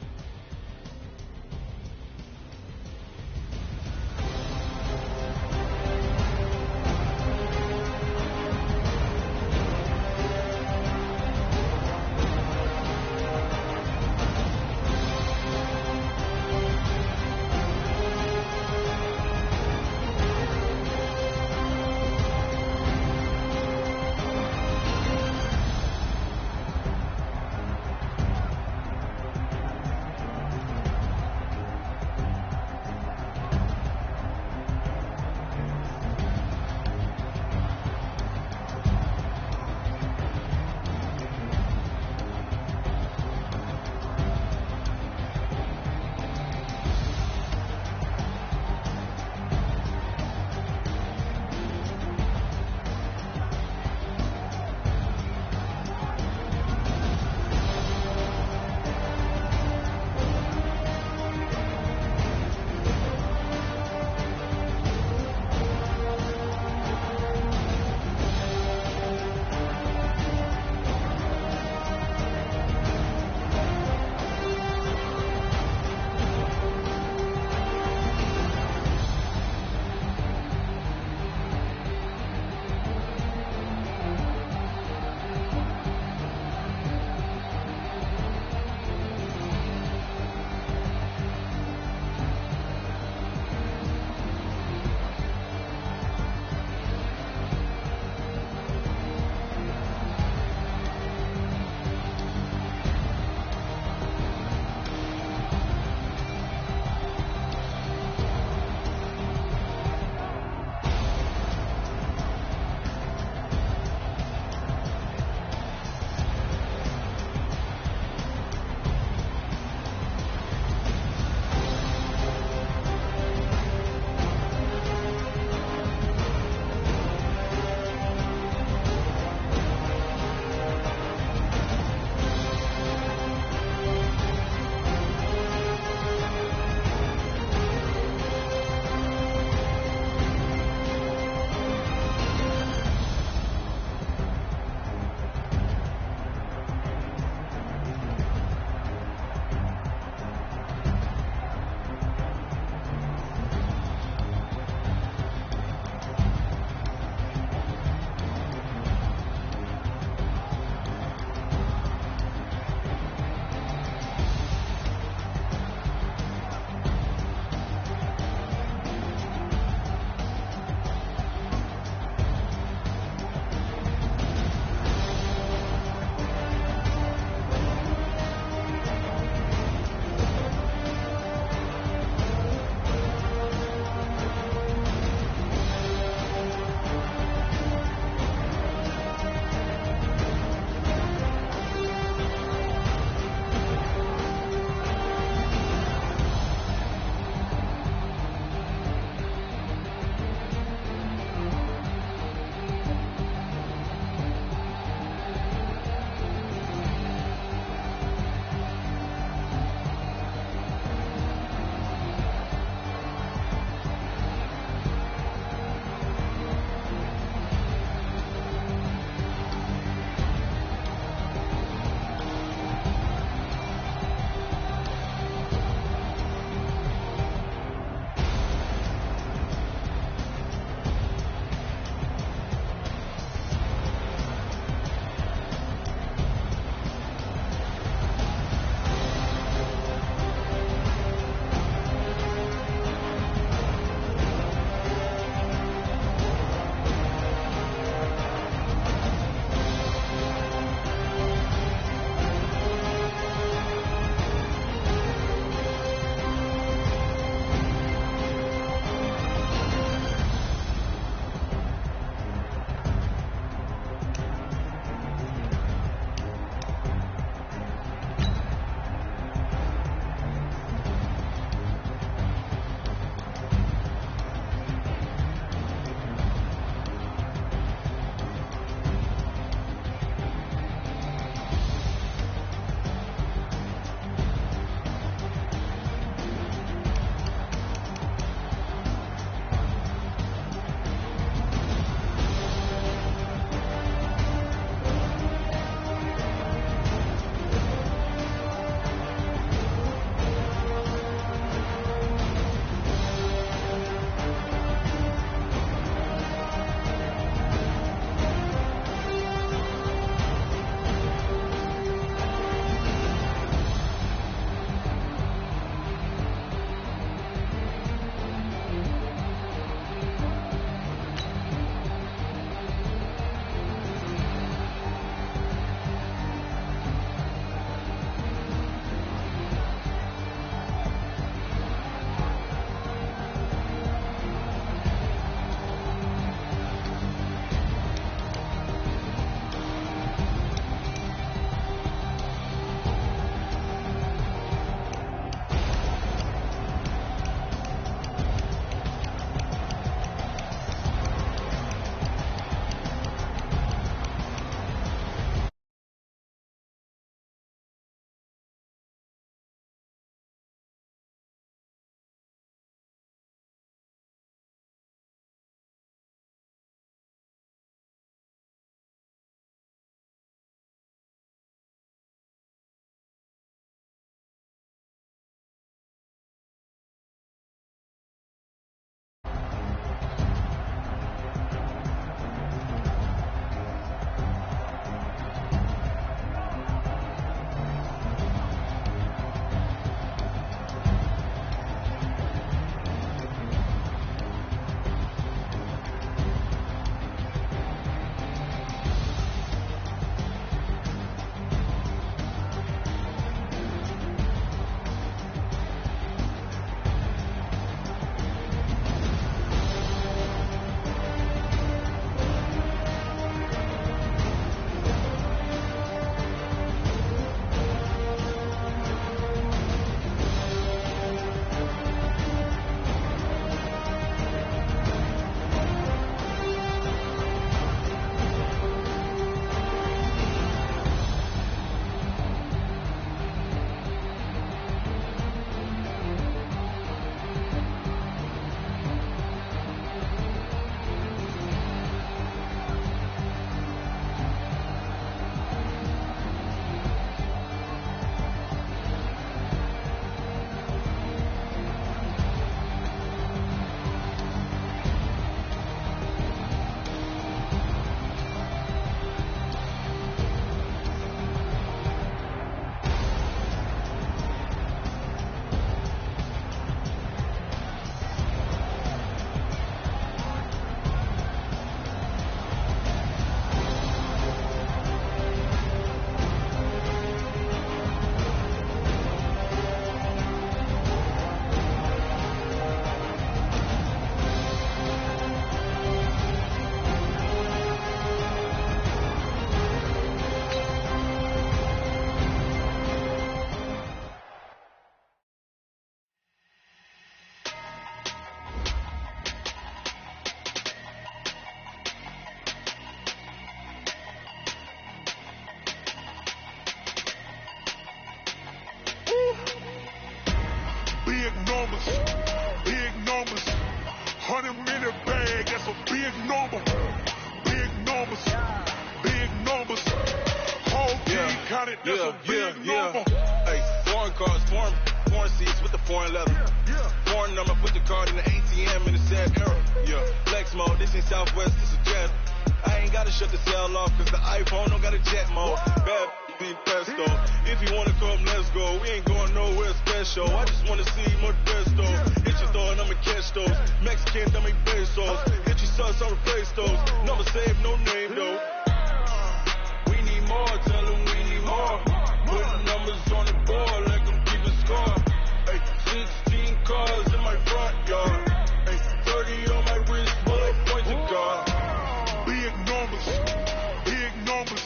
B: big number. Big numbers. Big numbers. Whole team counted, that's a big number.
A: Hey, foreign cars, foreign seats with the foreign leather. Foreign number, put the card in the ATM in the sad era. Yeah, flex mode, this ain't Southwest, this is Jet. I ain't gotta shut the cell off, cause the iPhone don't got a jet mode. Bad be pesto. If you wanna come, let's go. We ain't going nowhere special. I just wanna see Modesto. Hit your thought, I'ma catch those. Mexican, dummy pesos. Hit your sons, I'll replace those. Number save, no name though. We need more, tell them we need more. Put numbers on the board, like I'm keeping score. Hey, 16 cars in my front yard. Hey, 30 on my wrist, bullet point to God.
B: Big numbers. Big numbers.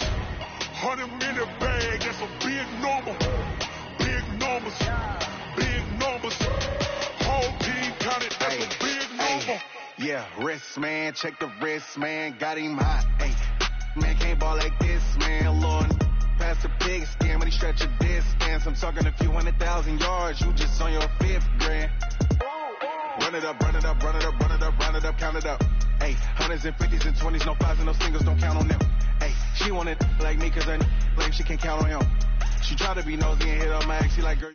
B: 100 in the bag, that's a big number. Big numbers. Big numbers. Whole team counted, that's a big number.
C: Yeah, wrist, man, check the wrist, man, got him hot. Hey, man, can't ball like this, man, Lord. Pass the pig skin when he stretch a distance. I'm talking a few 100,000 yards, you just on your fifth grand. Run it up, run it up, run it up, run it up, run it up, count it up. Hey, hundreds and 50s and 20s, no fives and no singles, don't count on them. Hey, she wanted like me cause her like she can't count on him. She tried to be nosy and hit her max, she like, girl.